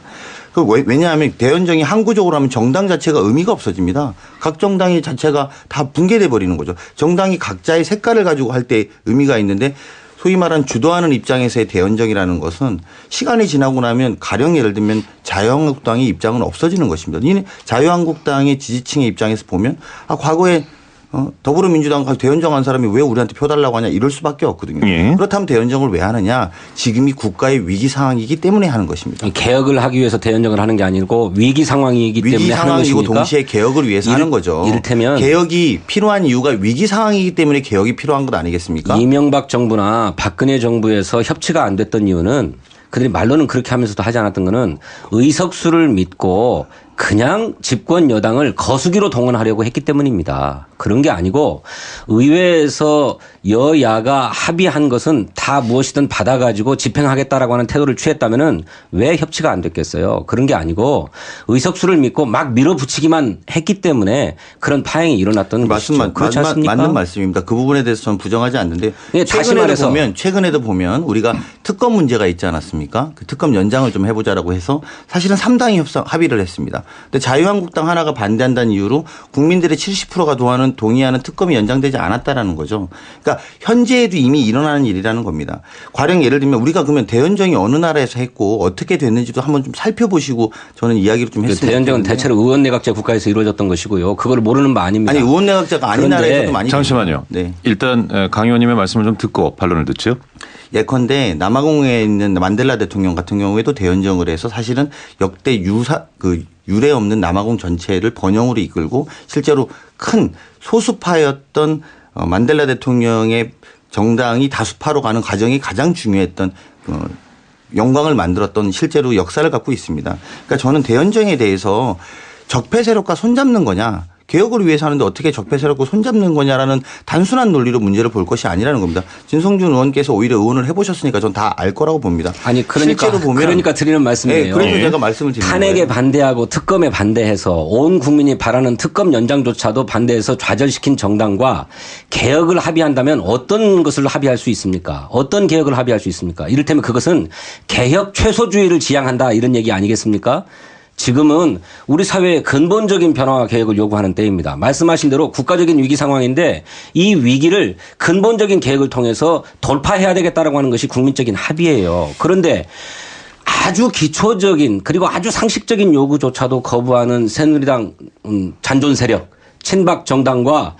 왜냐하면 대연정이 항구적으로 하면 정당 자체가 의미가 없어집니다. 각 정당의 자체가 다 붕괴돼 버리는 거죠. 정당이 각자의 색깔을 가지고 할 때 의미가 있는데 소위 말하는 주도하는 입장에서의 대연정이라는 것은 시간이 지나고 나면 가령 예를 들면 자유한국당의 입장은 없어지는 것입니다. 자유한국당의 지지층의 입장에서 보면 과거에 더불어민주당과 대연정한 사람이 왜 우리한테 표 달라고 하냐 이럴 수밖에 없거든요. 예. 그렇다면 대연정을 왜 하느냐. 지금이 국가의 위기 상황이기 때문에 하는 것입니다. 개혁을 하기 위해서 대연정을 하는 게 아니고 위기 상황이기 때문에 위기 하는 것입니까? 상황이고 동시에 개혁을 위해서 하는 거죠. 이를테면 개혁이 필요한 이유가 위기 상황이기 때문에 개혁이 필요한 것 아니겠습니까? 이명박 정부나 박근혜 정부에서 협치가 안 됐던 이유는 그들이 말로는 그렇게 하면서도 하지 않았던 거는 의석수를 믿고 그냥 집권 여당을 거수기로 동원하려고 했기 때문입니다. 그런 게 아니고 의회에서 여야가 합의한 것은 다 무엇이든 받아가지고 집행하겠다라고 하는 태도를 취했다면은 왜 협치가 안 됐겠어요? 그런 게 아니고 의석수를 믿고 막 밀어붙이기만 했기 때문에 그런 파행이 일어났던 것이죠. 그렇지 않습니까? 맞는 말씀입니다. 그 부분에 대해서 저는 부정하지 않는데 네, 다시 말해서 최근에도 보면 우리가 특검 문제가 있지 않았습니까? 그 특검 연장을 좀 해보자라고 해서 사실은 3당이 합의를 했습니다. 근데 자유한국당 하나가 반대한다는 이유로 국민들의 70%가 동의하는 특검이 연장되지 않았다라는 거죠. 그러니까 현재에도 이미 일어나는 일이라는 겁니다. 가령 예를 들면 우리가 그러면 대연정이 어느 나라에서 했고 어떻게 됐는지도 한번 좀 살펴보시고 저는 이야기를 좀 했습니다. 대연정은 대체로 의원내각제 국가에서 이루어졌던 것이고요. 그걸 모르는 바 아닙니다. 아니 의원내각제가 아닌 나라에서도 많이 잠시만요. 네. 일단 강 의원님의 말씀을 좀 듣고 반론을 듣죠. 예컨대 남아공에 있는 만델라 대통령 같은 경우에도 대연정을 해서 사실은 역대 유례 없는 남아공 전체를 번영으로 이끌고 실제로 큰 소수파였던 만델라 대통령의 정당이 다수파로 가는 과정이 가장 중요했던 영광을 만들었던 실제로 역사를 갖고 있습니다. 그러니까 저는 대연정에 대해서 적폐 세력과 손잡는 거냐, 개혁을 위해서 하는데 어떻게 적폐 세력과 손잡는 거냐라는 단순한 논리로 문제를 볼 것이 아니라는 겁니다. 진성준 의원께서 오히려 의원을 해보셨으니까 전 다 알 거라고 봅니다. 아니 그러니까 드리는 말씀이에요. 네, 그래서 제가 말씀을 드리는 탄핵에 거예요. 반대하고 특검에 반대해서 온 국민이 바라는 특검 연장조차도 반대해서 좌절시킨 정당과 개혁을 합의한다면 어떤 것을 합의할 수 있습니까? 어떤 개혁을 합의할 수 있습니까? 이를테면 그것은 개혁 최소주의를 지향한다 이런 얘기 아니겠습니까? 지금은 우리 사회의 근본적인 변화와 개혁을 요구하는 때입니다. 말씀하신 대로 국가적인 위기 상황인데 이 위기를 근본적인 개혁을 통해서 돌파해야 되겠다라고 하는 것이 국민적인 합의예요. 그런데 아주 기초적인 그리고 아주 상식적인 요구조차도 거부하는 새누리당 잔존 세력, 친박 정당과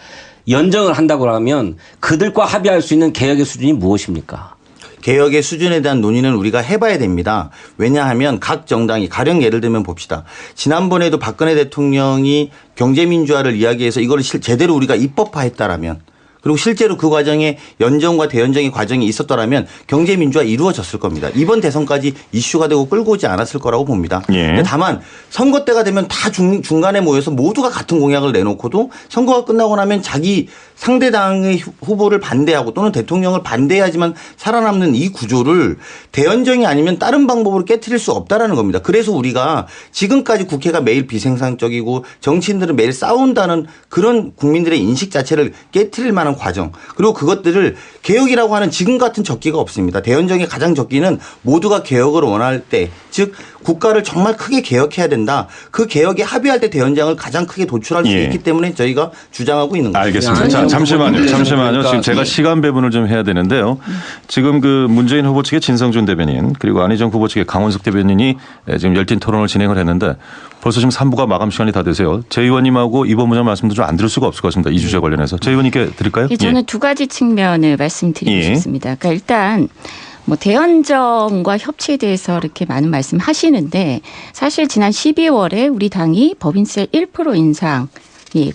연정을 한다고 하면 그들과 합의할 수 있는 개혁의 수준이 무엇입니까? 개혁의 수준에 대한 논의는 우리가 해봐야 됩니다. 왜냐하면 각 정당이 가령 예를 들면 봅시다. 지난번에도 박근혜 대통령이 경제민주화를 이야기해서 이걸 제대로 우리가 입법화했다라면 그리고 실제로 그 과정에 연정과 대연정의 과정이 있었더라면 경제민주화 이루어졌을 겁니다. 이번 대선까지 이슈가 되고 끌고 오지 않았을 거라고 봅니다. 예. 다만 선거 때가 되면 다 중간에 모여서 모두가 같은 공약을 내놓고도 선거가 끝나고 나면 자기 상대당의 후보를 반대하고 또는 대통령을 반대해야지만 살아남는 이 구조를 대연정이 아니면 다른 방법으로 깨트릴 수 없다라는 겁니다. 그래서 우리가 지금까지 국회가 매일 비생산적이고 정치인들은 매일 싸운다는 그런 국민들의 인식 자체를 깨트릴 만한 과정 그리고 그것들을 개혁이라고 하는 지금 같은 적기가 없습니다. 대연정의 가장 적기는 모두가 개혁을 원할 때 즉 국가를 정말 크게 개혁해야 된다. 그 개혁에 합의할 때 대연정을 가장 크게 도출할 수 있기 때문에 저희가 주장하고 있는 거죠. 알겠습니다. 자, 잠시만요. 지금 제가 시간 배분을 좀 해야 되는데요. 지금 그 문재인 후보 측의 진성준 대변인 그리고 안희정 후보 측의 강원석 대변인이 지금 열띤 토론을 진행을 했는데 벌써 지금 3부가 마감 시간이 다 되세요. 제 의원님하고 이 본부장 말씀도 좀 안 들을 수가 없을 것 같습니다. 이 주제 관련해서. 제 의원님께 드릴까요? 저는 두 가지 측면을 말씀드리고 싶습니다. 그러니까 일단 뭐 대연정과 협치에 대해서 이렇게 많은 말씀하시는데 사실 지난 12월에 우리 당이 법인세 1% 인상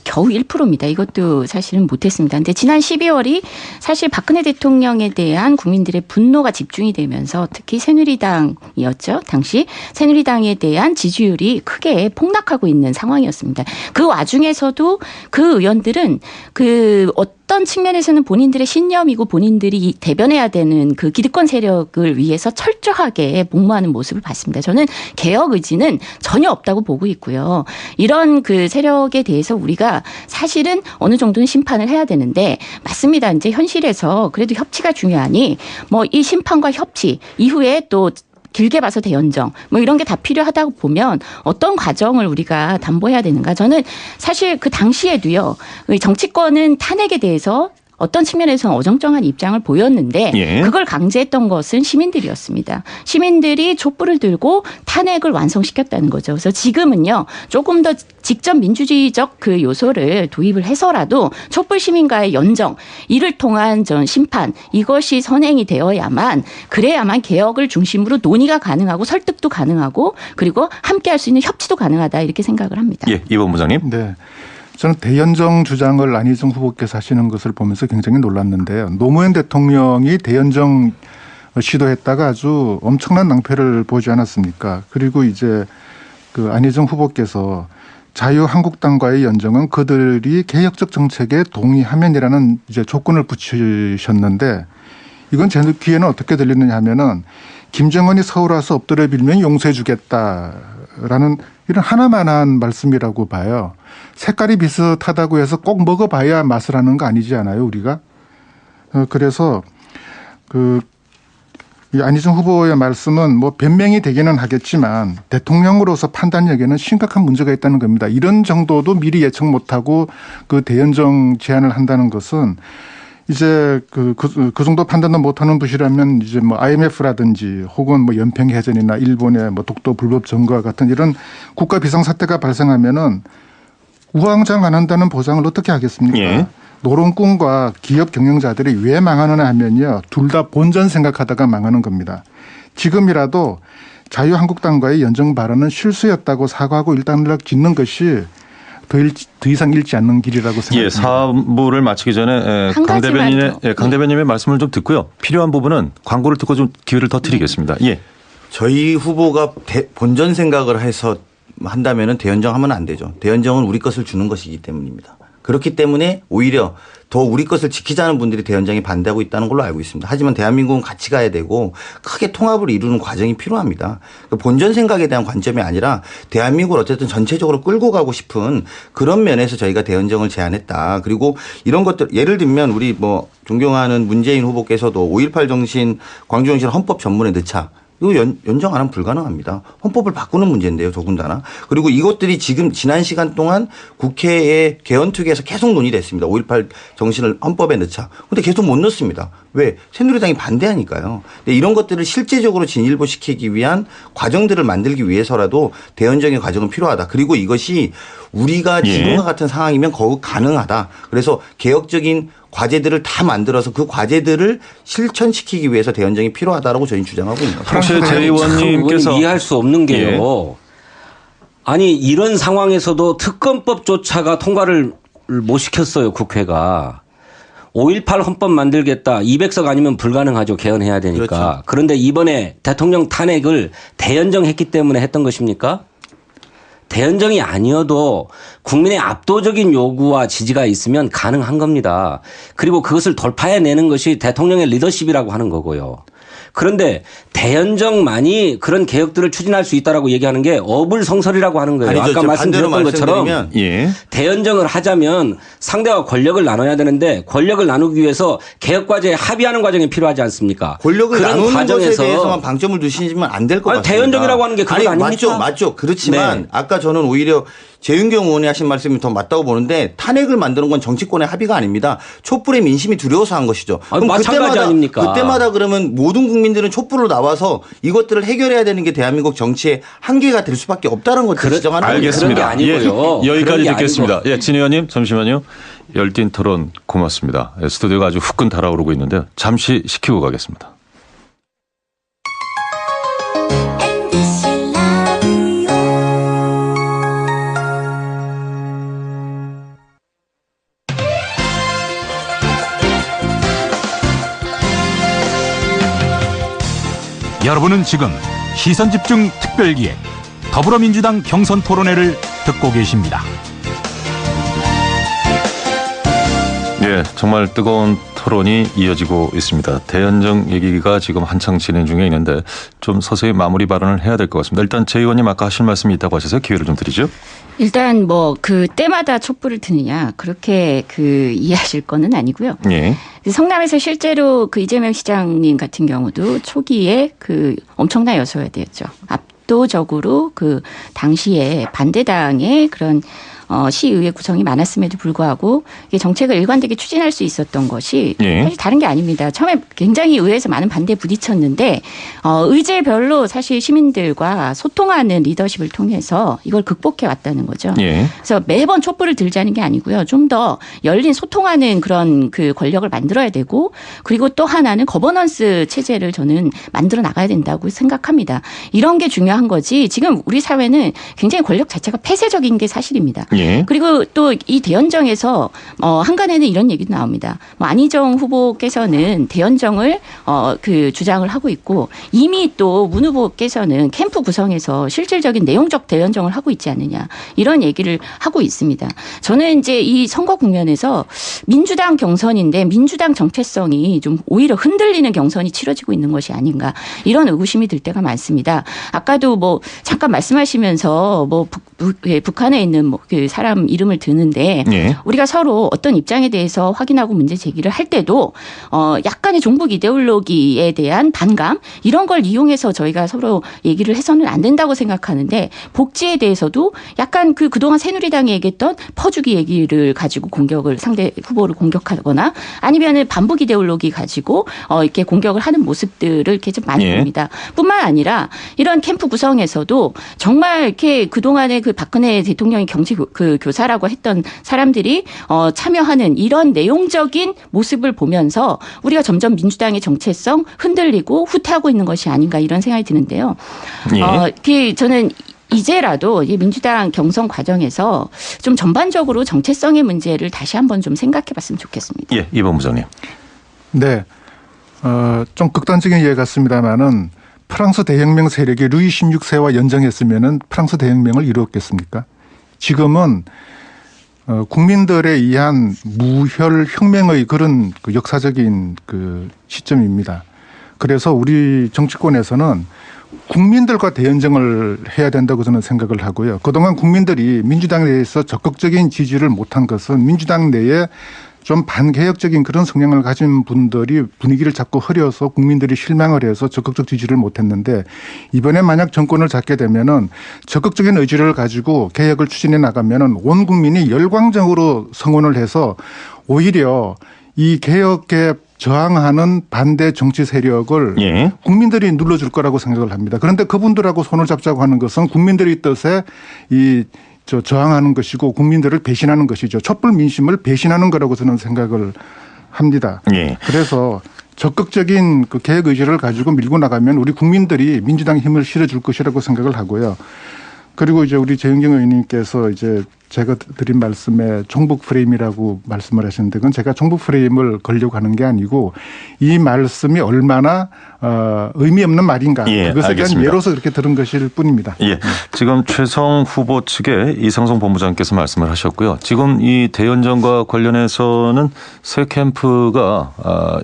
겨우 1%입니다. 이것도 사실은 못했습니다. 근데 지난 12월이 사실 박근혜 대통령에 대한 국민들의 분노가 집중이 되면서 특히 새누리당이었죠. 당시 새누리당에 대한 지지율이 크게 폭락하고 있는 상황이었습니다. 그 와중에서도 그 의원들은 어떤 측면에서는 본인들의 신념이고 본인들이 대변해야 되는 그 기득권 세력을 위해서 철저하게 복무하는 모습을 봤습니다. 저는 개혁 의지는 전혀 없다고 보고 있고요. 이런 그 세력에 대해서 우리가 사실은 어느 정도는 심판을 해야 되는데 맞습니다. 이제 현실에서 그래도 협치가 중요하니 뭐 이 심판과 협치 이후에 또 길게 봐서 대연정 뭐 이런 게 다 필요하다고 보면 어떤 과정을 우리가 담보해야 되는가. 저는 사실 그 당시에도요. 정치권은 탄핵에 대해서 어떤 측면에서는 어정쩡한 입장을 보였는데 그걸 강제했던 것은 시민들이었습니다. 시민들이 촛불을 들고 탄핵을 완성시켰다는 거죠. 그래서 지금은요. 조금 더 직접 민주주의적 그 요소를 도입을 해서라도 촛불 시민과의 연정 이를 통한 전 심판 이것이 선행이 되어야만 그래야만 개혁을 중심으로 논의가 가능하고 설득도 가능하고 그리고 함께할 수 있는 협치도 가능하다 이렇게 생각을 합니다. 예, 이 본부장님. 네. 저는 대연정 주장을 안희정 후보께서 하시는 것을 보면서 굉장히 놀랐는데요. 노무현 대통령이 대연정 시도했다가 아주 엄청난 낭패를 보지 않았습니까? 그리고 이제 그 안희정 후보께서 자유한국당과의 연정은 그들이 개혁적 정책에 동의하면이라는 이제 조건을 붙이셨는데 이건 제 귀에는 어떻게 들리느냐 하면은 김정은이 서울 와서 엎드려 빌면 용서해 주겠다라는 이런 하나만한 말씀이라고 봐요. 색깔이 비슷하다고 해서 꼭 먹어봐야 맛을 아는 거 아니지 않아요, 우리가? 그래서 이 안희정 후보의 말씀은 뭐 변명이 되기는 하겠지만 대통령으로서 판단력에는 심각한 문제가 있다는 겁니다. 이런 정도도 미리 예측 못하고 그 대연정 제안을 한다는 것은 이제 그 정도 판단도 못하는 분이라면 이제 뭐 IMF라든지 혹은 뭐 연평해전이나 일본의 뭐 독도 불법 점거와 같은 이런 국가 비상사태가 발생하면은 우왕좌왕 안 한다는 보장을 어떻게 하겠습니까? 노론꾼과 기업 경영자들이 왜 망하느냐 하면요. 둘 다 본전 생각하다가 망하는 겁니다. 지금이라도 자유한국당과의 연정 발언은 실수였다고 사과하고 일단락 짓는 것이 더 이상 잃지 않는 길이라고 생각합니다. 예, 4부를 마치기 전에 강 대변님의 말씀을 좀 듣고요. 필요한 부분은 광고를 듣고 좀 기회를 더 드리겠습니다. 예. 저희 후보가 본전 생각을 해서 한다면은 대연정하면 안 되죠. 대연정은 우리 것을 주는 것이기 때문입니다. 그렇기 때문에 오히려 더 우리 것을 지키자는 분들이 대연정에 반대하고 있다는 걸로 알고 있습니다. 하지만 대한민국은 같이 가야 되고 크게 통합을 이루는 과정이 필요합니다. 본전 생각에 대한 관점이 아니라 대한민국을 어쨌든 전체적으로 끌고 가고 싶은 그런 면에서 저희가 대연정을 제안했다. 그리고 이런 것들 예를 들면 우리 뭐 존경하는 문재인 후보께서도 5.18 정신 광주 정신 헌법 전문에 넣자. 이거 연정 안 하면 불가능합니다. 헌법을 바꾸는 문제인데요, 더군다나. 그리고 이것들이 지금 지난 시간 동안 국회의 개헌특위에서 계속 논의됐습니다. 5.18 정신을 헌법에 넣자. 그런데 계속 못 넣습니다. 왜? 새누리당이 반대하니까요. 근데 이런 것들을 실제적으로 진일보시키기 위한 과정들을 만들기 위해서라도 대연정의 과정은 필요하다. 그리고 이것이 우리가 지금과 같은 상황이면 거의 가능하다. 그래서 개혁적인 과제들을 다 만들어서 그 과제들을 실천시키기 위해서 대연정이 필요하다라고 저희는 주장하고 있는 거죠. 혹시 제 의원님께서 이해할 수 없는 게요. 아니 이런 상황에서도 특검법조차가 통과를 못 시켰어요. 국회가. 5.18 헌법 만들겠다. 200석 아니면 불가능하죠. 개헌해야 되니까. 그렇죠. 그런데 이번에 대통령 탄핵을 대연정했기 때문에 했던 것입니까? 대연정이 아니어도 국민의 압도적인 요구와 지지가 있으면 가능한 겁니다. 그리고 그것을 돌파해내는 것이 대통령의 리더십이라고 하는 거고요. 그런데 대연정만이 그런 개혁들을 추진할 수 있다라고 얘기하는 게 어불성설이라고 하는 거예요. 아니죠. 아까 말씀드렸던 것처럼 대연정을 하자면 상대와 권력을 나눠야 되는데 권력을 나누기 위해서 개혁과제에 합의하는 과정이 필요하지 않습니까? 권력을 나누는 것에 대해서만 방점을 두시면 안 될 것 같습니다. 대연정이라고 하는 게 그건 아닙니까? 맞죠. 그렇지만 아까 저는 오히려 재윤경 의원이 하신 말씀이 더 맞다고 보는데 탄핵을 만드는 건 정치권의 합의가 아닙니다. 촛불의 민심이 두려워서 한 것이죠. 그럼 마찬가지 아닙니까? 그때마다 그러면 모든 국민들은 촛불로 나와서 이것들을 해결해야 되는 게 대한민국 정치의 한계가 될 수밖에 없다는 것을 지적하는 거예요. 알겠습니다. 그런 게 아니고요. 예, 여기까지 듣겠습니다. 예, 진 의원님 잠시만요. 열띤 토론 고맙습니다. 스튜디오가 아주 후끈 달아오르고 있는데요. 잠시 식히고 가겠습니다. 여러분은 지금 시선집중 특별기획 더불어민주당 경선 토론회를 듣고 계십니다. 네, 정말 뜨거운 토론이 이어지고 있습니다. 대연정 얘기가 지금 한창 진행 중에 있는데 좀 서서히 마무리 발언을 해야 될 것 같습니다. 일단 제 의원님 아까 하실 말씀이 있다고 하셔서 기회를 좀 드리죠. 일단 뭐 그 때마다 촛불을 드느냐 그렇게 이해하실 거는 아니고요. 예. 성남에서 실제로 이재명 시장님 같은 경우도 초기에 엄청난 여소야대였죠. 압도적으로 당시에 반대당의 그런 시의회 구성이 많았음에도 불구하고 이게 정책을 일관되게 추진할 수 있었던 것이 사실 다른 게 아닙니다. 처음에 굉장히 의회에서 많은 반대에 부딪혔는데 의제별로 사실 시민들과 소통하는 리더십을 통해서 이걸 극복해 왔다는 거죠. 그래서 매번 촛불을 들자는 게 아니고요. 좀 더 열린 소통하는 그런 권력을 만들어야 되고 그리고 또 하나는 거버넌스 체제를 저는 만들어 나가야 된다고 생각합니다. 이런 게 중요한 거지 지금 우리 사회는 굉장히 권력 자체가 폐쇄적인 게 사실입니다. 그리고 또 이 대연정에서 한간에는 이런 얘기도 나옵니다. 안희정 후보께서는 대연정을 주장을 하고 있고 이미 또 문 후보께서는 캠프 구성에서 실질적인 내용적 대연정을 하고 있지 않느냐 이런 얘기를 하고 있습니다. 저는 이제 이 선거 국면에서 민주당 경선인데 민주당 정체성이 좀 오히려 흔들리는 경선이 치러지고 있는 것이 아닌가 이런 의구심이 들 때가 많습니다. 아까도 잠깐 말씀하시면서 북한에 있는 사람 이름을 드는데 우리가 서로 어떤 입장에 대해서 확인하고 문제 제기를 할 때도 약간의 종북 이데올로기에 대한 반감 이런 걸 이용해서 저희가 서로 얘기를 해서는 안 된다고 생각하는데 복지에 대해서도 약간 그동안 새누리당이 얘기했던 퍼주기 얘기를 가지고 공격을 상대 후보를 공격하거나 아니면은 반북 이데올로기 가지고 이렇게 공격을 하는 모습들을 이렇게 좀 많이 봅니다. 뿐만 아니라 이런 캠프 구성에서도 정말 이렇게 그동안에 박근혜 대통령이 경제 교사라고 했던 사람들이 참여하는 이런 내용적인 모습을 보면서 우리가 점점 민주당의 정체성 흔들리고 후퇴하고 있는 것이 아닌가 이런 생각이 드는데요. 저는 이제라도 이 민주당 경선 과정에서 좀 전반적으로 정체성의 문제를 다시 한번 좀 생각해 봤으면 좋겠습니다. 예, 이 본부장님. 네. 좀 극단적인 이해 같습니다만은 프랑스 대혁명 세력이 루이 16세와 연정했으면은 프랑스 대혁명을 이루었겠습니까? 지금은 국민들에 의한 무혈 혁명의 그런 그 역사적인 그 시점입니다. 그래서 우리 정치권에서는 국민들과 대연정을 해야 된다고 저는 생각을 하고요. 그동안 국민들이 민주당에 대해서 적극적인 지지를 못한 것은 민주당 내에 좀 반개혁적인 그런 성향을 가진 분들이 분위기를 자꾸 흐려서 국민들이 실망을 해서 적극적 지지를 못했는데 이번에 만약 정권을 잡게 되면은 적극적인 의지를 가지고 개혁을 추진해 나가면은 온 국민이 열광적으로 성원을 해서 오히려 이 개혁에 저항하는 반대 정치 세력을 예. 국민들이 눌러줄 거라고 생각을 합니다. 그런데 그분들하고 손을 잡자고 하는 것은 국민들의 뜻에 저항하는 것이고 국민들을 배신하는 것이죠. 촛불 민심을 배신하는 거라고 저는 생각을 합니다. 예. 그래서 적극적인 그 개혁 의지를 가지고 밀고 나가면 우리 국민들이 민주당 힘을 실어줄 것이라고 생각을 하고요. 그리고 이제 우리 재윤경 의원님께서 이제 제가 드린 말씀에 종북 프레임이라고 말씀을 하셨는데 그건 제가 종북 프레임을 걸려고 하는 게 아니고 이 말씀이 얼마나 의미 없는 말인가. 예, 그것에 알겠습니다. 대한 예로서 그렇게 들은 것일 뿐입니다. 예, 지금 최성 후보 측에 이상성 본부장께서 말씀을 하셨고요. 지금 이 대연정과 관련해서는 새 캠프가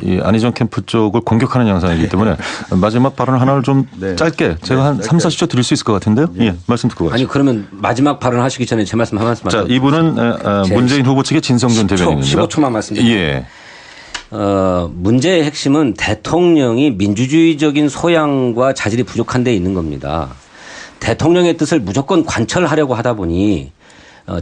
이 안희정 캠프 쪽을 공격하는 양상이기 때문에 마지막 발언 하나를 좀 네. 짧게 제가 한 3, 40초 드릴 수 있을 것 같은데요. 예, 말씀 듣고 가시죠. 아니 그러면 마지막 발언하시기 전에 제 말씀 한 말씀 자, 이분은 문재인 후보 측의 진성준 대변인입니다. 15초만 말씀드립니다. 예. 문제의 핵심은 대통령이 민주주의적인 소양과 자질이 부족한 데 있는 겁니다. 대통령의 뜻을 무조건 관철하려고 하다 보니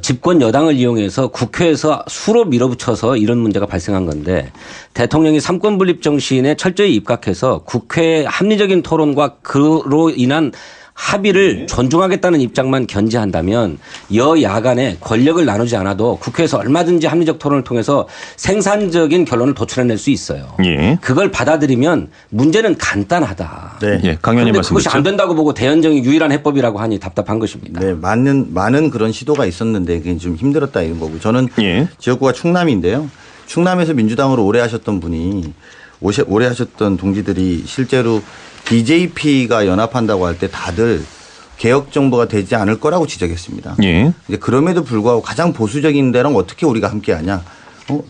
집권 여당을 이용해서 국회에서 수로 밀어붙여서 이런 문제가 발생한 건데 대통령이 삼권 분립 정신에 철저히 입각해서 국회의 합리적인 토론과 그로 인한 합의를 존중하겠다는 입장만 견지한다면 여야 간에 권력을 나누지 않아도 국회에서 얼마든지 합리적 토론을 통해서 생산적인 결론을 도출해낼 수 있어요. 예. 그걸 받아들이면 문제는 간단하다. 네. 예, 강연님 말씀 그것이 안 된다고 보고 대연정이 유일한 해법이라고 하니 답답한 것입니다. 네, 많은 그런 시도가 있었는데 그게 좀 힘들었다 이런 거고 저는 예. 지역구가 충남인데요. 충남에서 민주당으로 오래 하셨던 분이 오래 하셨던 동지들이 실제로 DJP가 연합한다고 할 때 다들 개혁 정부가 되지 않을 거라고 지적했습니다. 예. 그럼에도 불구하고 가장 보수적인 데랑 어떻게 우리가 함께하냐.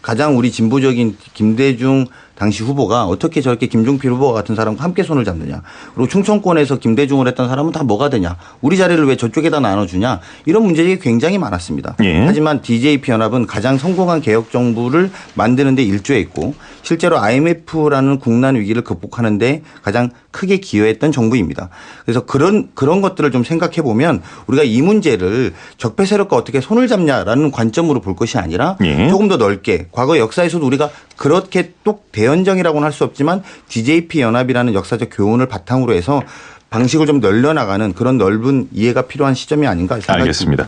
가장 우리 진보적인 김대중 당시 후보가 어떻게 저렇게 김종필 후보와 같은 사람과 함께 손을 잡느냐. 그리고 충청권에서 김대중을 했던 사람은 다 뭐가 되냐. 우리 자리를 왜 저쪽에다 나눠주냐. 이런 문제들이 굉장히 많았습니다. 예. 하지만 DJP 연합은 가장 성공한 개혁 정부를 만드는 데 일조했고 실제로 IMF라는 국난 위기를 극복하는 데 가장 크게 기여했던 정부입니다. 그래서 그런 것들을 좀 생각해 보면 우리가 이 문제를 적폐 세력과 어떻게 손을 잡냐라는 관점으로 볼 것이 아니라 예. 조금 더 넓게 과거 역사에서도 우리가 그렇게 또 대연정이라고는 할 수 없지만 DJP 연합이라는 역사적 교훈을 바탕으로 해서 방식을 좀 늘려나가는 그런 넓은 이해가 필요한 시점이 아닌가 생각합니다. 알겠습니다.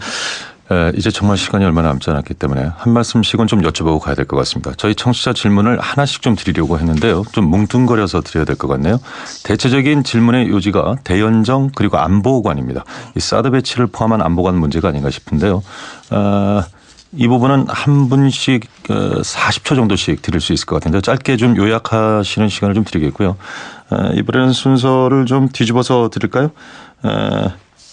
이제 정말 시간이 얼마 남지 않았기 때문에 한 말씀씩은 좀 여쭤보고 가야 될 것 같습니다. 저희 청취자 질문을 하나씩 좀 드리려고 했는데요. 좀 뭉뚱거려서 드려야 될 것 같네요. 대체적인 질문의 요지가 대연정 그리고 안보관입니다. 이 사드 배치를 포함한 안보관 문제가 아닌가 싶은데요. 이 부분은 한 분씩 40초 정도씩 드릴 수 있을 것 같은데 짧게 좀 요약하시는 시간을 좀 드리겠고요. 이번에는 순서를 좀 뒤집어서 드릴까요?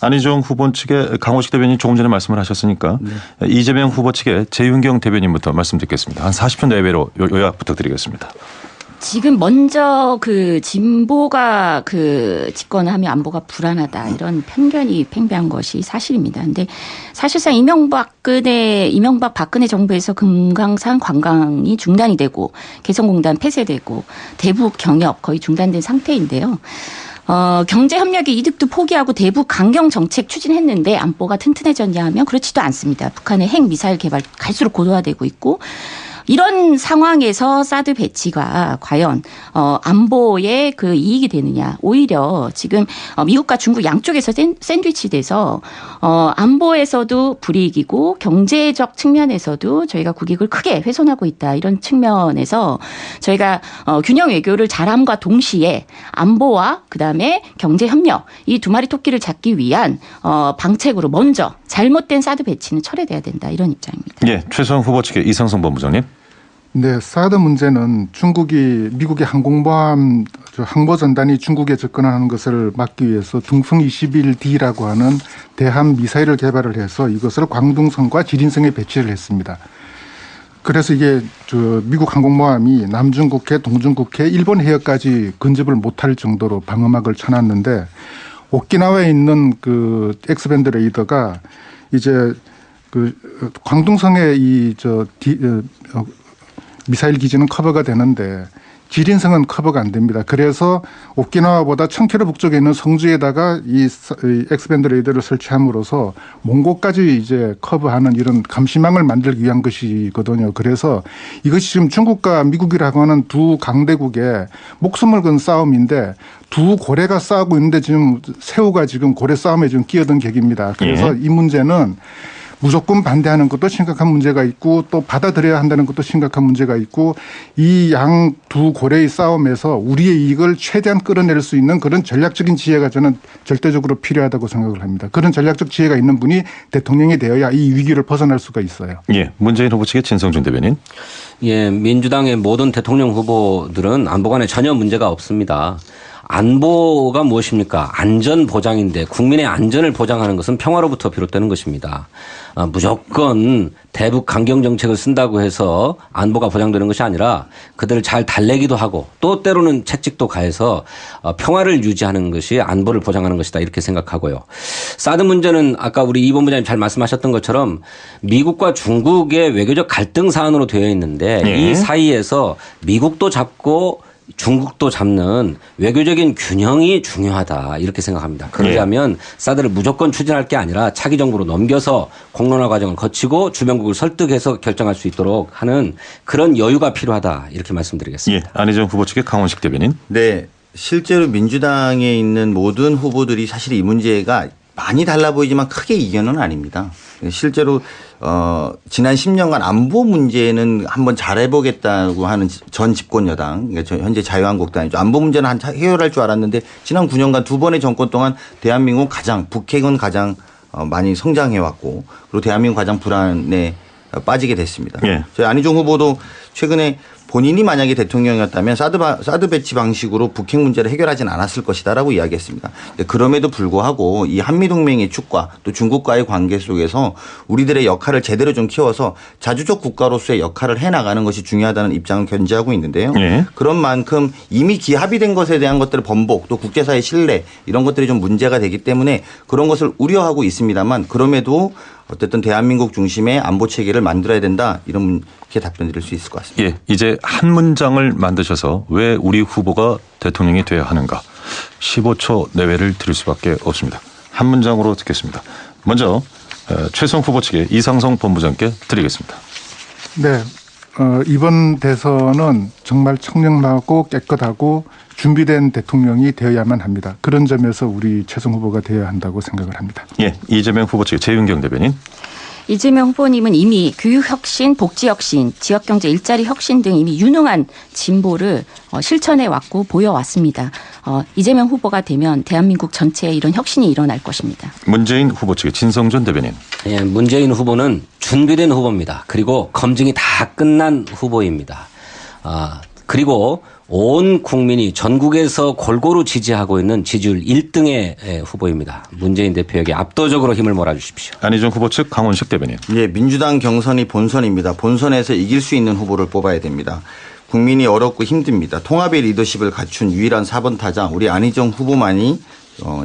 안희정 후보 측의 강호식 대변인 조금 전에 말씀을 하셨으니까 네. 이재명 후보 측의 재윤경 대변인부터 말씀 듣겠습니다. 한 40초 내외로 요약 부탁드리겠습니다. 지금 먼저 그 진보가 그 집권하면 안보가 불안하다 이런 편견이 팽배한 것이 사실입니다. 근데 사실상 이명박 박근혜 정부에서 금강산 관광이 중단이 되고 개성공단 폐쇄되고 대북 경협 거의 중단된 상태인데요. 경제협력의 이득도 포기하고 대북 강경 정책 추진했는데 안보가 튼튼해졌냐 하면 그렇지도 않습니다. 북한의 핵 미사일 개발 갈수록 고도화되고 있고 이런 상황에서 사드 배치가 과연 안보에 그 이익이 되느냐. 오히려 지금 미국과 중국 양쪽에서 샌드위치 돼서 안보에서도 불이익이고 경제적 측면에서도 저희가 국익을 크게 훼손하고 있다. 이런 측면에서 저희가 균형 외교를 잘함과 동시에 안보와 그다음에 경제 협력 이 두 마리 토끼를 잡기 위한 방책으로 먼저 잘못된 사드 배치는 철회돼야 된다. 이런 입장입니다. 예, 최소한 후보 측의 이상성 본부장님. 네, 사드 문제는 미국의 항공모함 항모 전단이 중국에 접근하는 것을 막기 위해서 중성 21D라고 하는 대함 미사일을 개발을 해서 이것을 광둥성과 지린성에 배치를 했습니다. 그래서 이게 미국 항공모함이 남중국해, 동중국해, 일본 해역까지 근접을 못할 정도로 방어막을 쳐놨는데 오키나와에 있는 그 X밴드 레이더가 이제 그 광둥성의 미사일 기지는 커버가 되는데 지린성은 커버가 안 됩니다. 그래서 오키나와보다 1000km 북쪽에 있는 성주에다가 이 X밴드 레이더를 설치함으로써 몽고까지 이제 커버하는 이런 감시망을 만들기 위한 것이거든요. 그래서 이것이 지금 중국과 미국이라고 하는 두 강대국의 목숨을 건 싸움인데 두 고래가 싸우고 있는데 지금 새우가 지금 고래 싸움에 지금 끼어든 격입니다. 그래서 이 문제는 무조건 반대하는 것도 심각한 문제가 있고 또 받아들여야 한다는 것도 심각한 문제가 있고 이 양 두 고래의 싸움에서 우리의 이익을 최대한 끌어낼 수 있는 그런 전략적인 지혜가 저는 절대적으로 필요하다고 생각을 합니다. 그런 전략적 지혜가 있는 분이 대통령이 되어야 이 위기를 벗어날 수가 있어요. 예, 문재인 후보 측의 진성준 대변인. 예, 민주당의 모든 대통령 후보들은 안보관에 전혀 문제가 없습니다. 안보가 무엇입니까? 안전 보장인데 국민의 안전을 보장하는 것은 평화로부터 비롯되는 것입니다. 무조건 대북 강경 정책을 쓴다고 해서 안보가 보장되는 것이 아니라 그들을 잘 달래기도 하고 또 때로는 채찍도 가해서 평화를 유지하는 것이 안보를 보장하는 것이다 이렇게 생각하고요. 사드 문제는 아까 우리 이 본부장님 잘 말씀하셨던 것처럼 미국과 중국의 외교적 갈등 사안으로 되어 있는데 이 사이에서 미국도 잡고 중국도 잡는 외교적인 균형이 중요하다 이렇게 생각합니다. 그러자면 사드를 무조건 추진할 게 아니라 차기 정부로 넘겨서 공론화 과정을 거치고 주변국을 설득해서 결정할 수 있도록 하는 그런 여유가 필요하다 이렇게 말씀드리겠습니다. 예, 안희정 후보 측의 강원식 대변인. 네, 실제로 민주당에 있는 모든 후보들이 사실 이 문제가 많이 달라 보이지만 크게 이견은 아닙니다. 실제로 지난 10년간 안보 문제는 한번 잘해보겠다고 하는 전 집권 여당, 현재 자유한국당이죠. 안보 문제는 해결할 줄 알았는데 지난 9년간 두 번의 정권 동안 대한민국 북핵은 가장 많이 성장해왔고 그리고 대한민국 가장 불안에 빠지게 됐습니다. 예. 저희 안희정 후보도 최근에 본인이 만약에 대통령이었다면 사드 배치 방식으로 북핵 문제를 해결하진 않았을 것이다라고 이야기했습니다. 그럼에도 불구하고 이 한미동맹의 축과 또 중국과의 관계 속에서 우리들의 역할을 제대로 좀 키워서 자주적 국가로서의 역할을 해나가는 것이 중요하다는 입장을 견지하고 있는데요. 그런 만큼 이미 기합의된 것에 대한 것들의 번복 또 국제사회 신뢰 이런 것들이 좀 문제가 되기 때문에 그런 것을 우려하고 있습니다만 그럼에도 어쨌든 대한민국 중심의 안보 체계를 만들어야 된다 이렇게 답변 드릴 수 있을 것 같습니다. 예, 이제 한 문장을 만드셔서 왜 우리 후보가 대통령이 돼야 하는가 15초 내외를 드릴 수밖에 없습니다. 한 문장으로 듣겠습니다. 먼저 최성 후보 측의 이상성 본부장께 드리겠습니다. 네, 이번 대선은 정말 청렴하고 깨끗하고 준비된 대통령이 되어야만 합니다. 그런 점에서 우리 최성 후보가 되어야 한다고 생각을 합니다. 예, 이재명 후보 측의 재윤경 대변인. 이재명 후보님은 이미 교육혁신, 복지혁신, 지역경제 일자리 혁신 등 이미 유능한 진보를 실천해 왔고 보여왔습니다. 이재명 후보가 되면 대한민국 전체에 이런 혁신이 일어날 것입니다. 문재인 후보 측의 진성준 대변인. 예, 문재인 후보는 준비된 후보입니다. 그리고 검증이 다 끝난 후보입니다. 그리고 온 국민이 전국에서 골고루 지지하고 있는 지지율 1등의 후보입니다. 문재인 대표에게 압도적으로 힘을 몰아주십시오. 안희정 후보 측 강원식 대변인. 예, 민주당 경선이 본선입니다. 본선에서 이길 수 있는 후보를 뽑아야 됩니다. 국민이 어렵고 힘듭니다. 통합의 리더십을 갖춘 유일한 4번 타자 우리 안희정 후보만이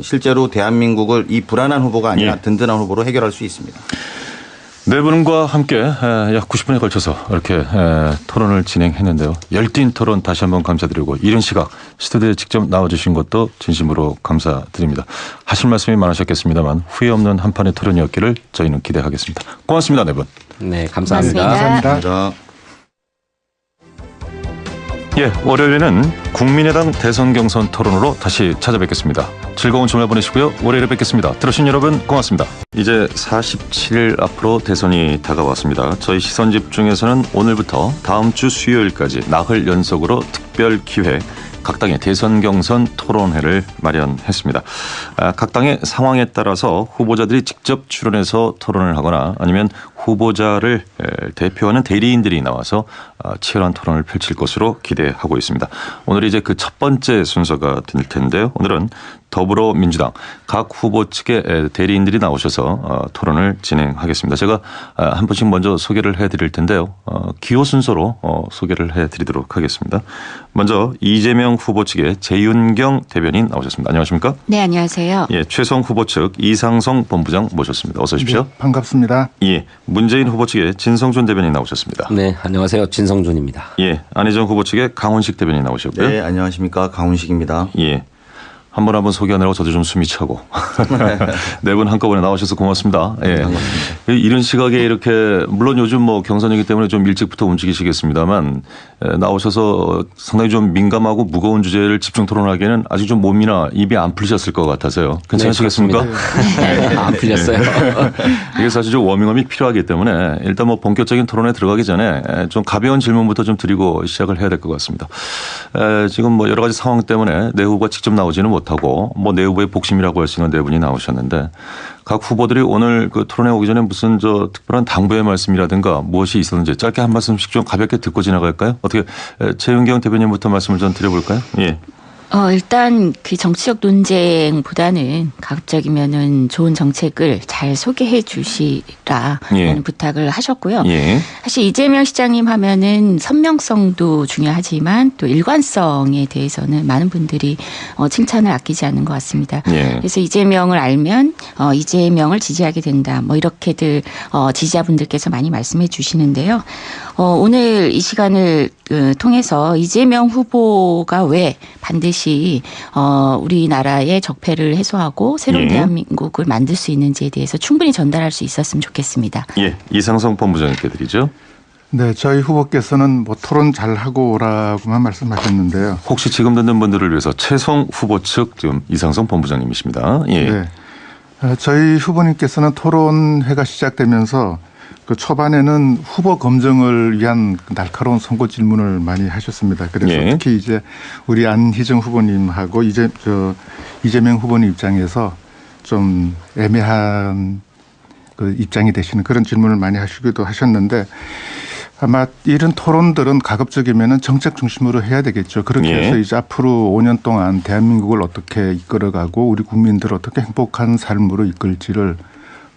실제로 대한민국을 이 불안한 후보가 아니라 든든한 후보로 해결할 수 있습니다. 네 분과 함께 약 90분에 걸쳐서 이렇게 토론을 진행했는데요. 열띤 토론 다시 한번 감사드리고 이른 시각 스튜디오에 직접 나와주신 것도 진심으로 감사드립니다. 하실 말씀이 많으셨겠습니다만 후회 없는 한판의 토론이었기를 저희는 기대하겠습니다. 고맙습니다. 네 분. 네, 감사합니다. 고맙습니다. 감사합니다. 예, 월요일에는 국민의당 대선 경선 토론으로 다시 찾아뵙겠습니다. 즐거운 주말 보내시고요. 월요일에 뵙겠습니다. 들으신 여러분 고맙습니다. 이제 47일 앞으로 대선이 다가왔습니다. 저희 시선집중에서는 오늘부터 다음 주 수요일까지 나흘 연속으로 특별 기획 각 당의 대선 경선 토론회를 마련했습니다. 각 당의 상황에 따라서 후보자들이 직접 출연해서 토론을 하거나 아니면 후보자를 대표하는 대리인들이 나와서 치열한 토론을 펼칠 것으로 기대하고 있습니다. 오늘 이제 그 첫 번째 순서가 될 텐데요. 오늘은 더불어민주당 각 후보 측의 대리인들이 나오셔서 토론을 진행하겠습니다. 제가 한 분씩 먼저 소개를 해드릴 텐데요. 기호 순서로 소개를 해드리도록 하겠습니다. 먼저 이재명 후보 측의 재윤경 대변인 나오셨습니다. 안녕하십니까? 네, 안녕하세요. 예, 최성 후보 측 이상성 본부장 모셨습니다. 어서 오십시오. 네, 반갑습니다. 예, 문재인 후보 측의 진성준 대변인 나오셨습니다. 네, 안녕하세요. 진성준입니다. 예, 안희정 후보 측의 강훈식 대변인 나오셨고요. 네, 안녕하십니까. 강훈식입니다. 예. 한 분 소개하느라고 저도 좀 숨이 차고 네 분 한꺼번에 나오셔서 고맙습니다. 예. 이런 시각에 이렇게 물론 요즘 뭐 경선이기 때문에 좀 일찍부터 움직이시겠습니다만 나오셔서 상당히 좀 민감하고 무거운 주제를 집중 토론하기에는 아직 좀 몸이나 입이 안 풀리셨을 것 같아서요. 괜찮으시겠습니까? 네, 안 풀렸어요. 이게 사실 좀 워밍업이 필요하기 때문에 일단 뭐 본격적인 토론에 들어가기 전에 좀 가벼운 질문부터 좀 드리고 시작을 해야 될 것 같습니다. 지금 뭐 여러 가지 상황 때문에 내 후보가 직접 나오지는 못하고 뭐 내 후보의 복심이라고 할 수 있는 네 분이 나오셨는데 각 후보들이 오늘 그 토론에 오기 전에 무슨 특별한 당부의 말씀이라든가 무엇이 있었는지 짧게 한 말씀씩 좀 가볍게 듣고 지나갈까요? 어떻게 최윤경 대변인부터 말씀을 좀 드려볼까요? 예. 일단 그 정치적 논쟁보다는 가급적이면은 좋은 정책을 잘 소개해 주시라는 예. 부탁을 하셨고요. 예. 사실 이재명 시장님 하면은 선명성도 중요하지만 또 일관성에 대해서는 많은 분들이 칭찬을 아끼지 않는 것 같습니다. 예. 그래서 이재명을 알면 이재명을 지지하게 된다. 뭐 이렇게들 지지자분들께서 많이 말씀해 주시는데요. 오늘 이 시간을 통해서 이재명 후보가 왜 반드시 우리나라의 적폐를 해소하고 새로운 예. 대한민국을 만들 수 있는지에 대해서 충분히 전달할 수 있었으면 좋겠습니다. 예, 이상성 본부장님께 드리죠. 네, 저희 후보께서는 뭐 토론 잘하고 오라고만 말씀하셨는데요. 혹시 지금 듣는 분들을 위해서 최성 후보 측 지금 이상성 본부장님이십니다. 예. 네, 저희 후보님께서는 토론회가 시작되면서 그 초반에는 후보 검증을 위한 날카로운 선거 질문을 많이 하셨습니다. 그래서 예. 특히 이제 우리 안희정 후보님하고 이재명 후보님 입장에서 좀 애매한 그 입장이 되시는 그런 질문을 많이 하시기도 하셨는데 아마 이런 토론들은 가급적이면은 정책 중심으로 해야 되겠죠. 그렇게 예. 해서 이제 앞으로 5년 동안 대한민국을 어떻게 이끌어가고 우리 국민들을 어떻게 행복한 삶으로 이끌지를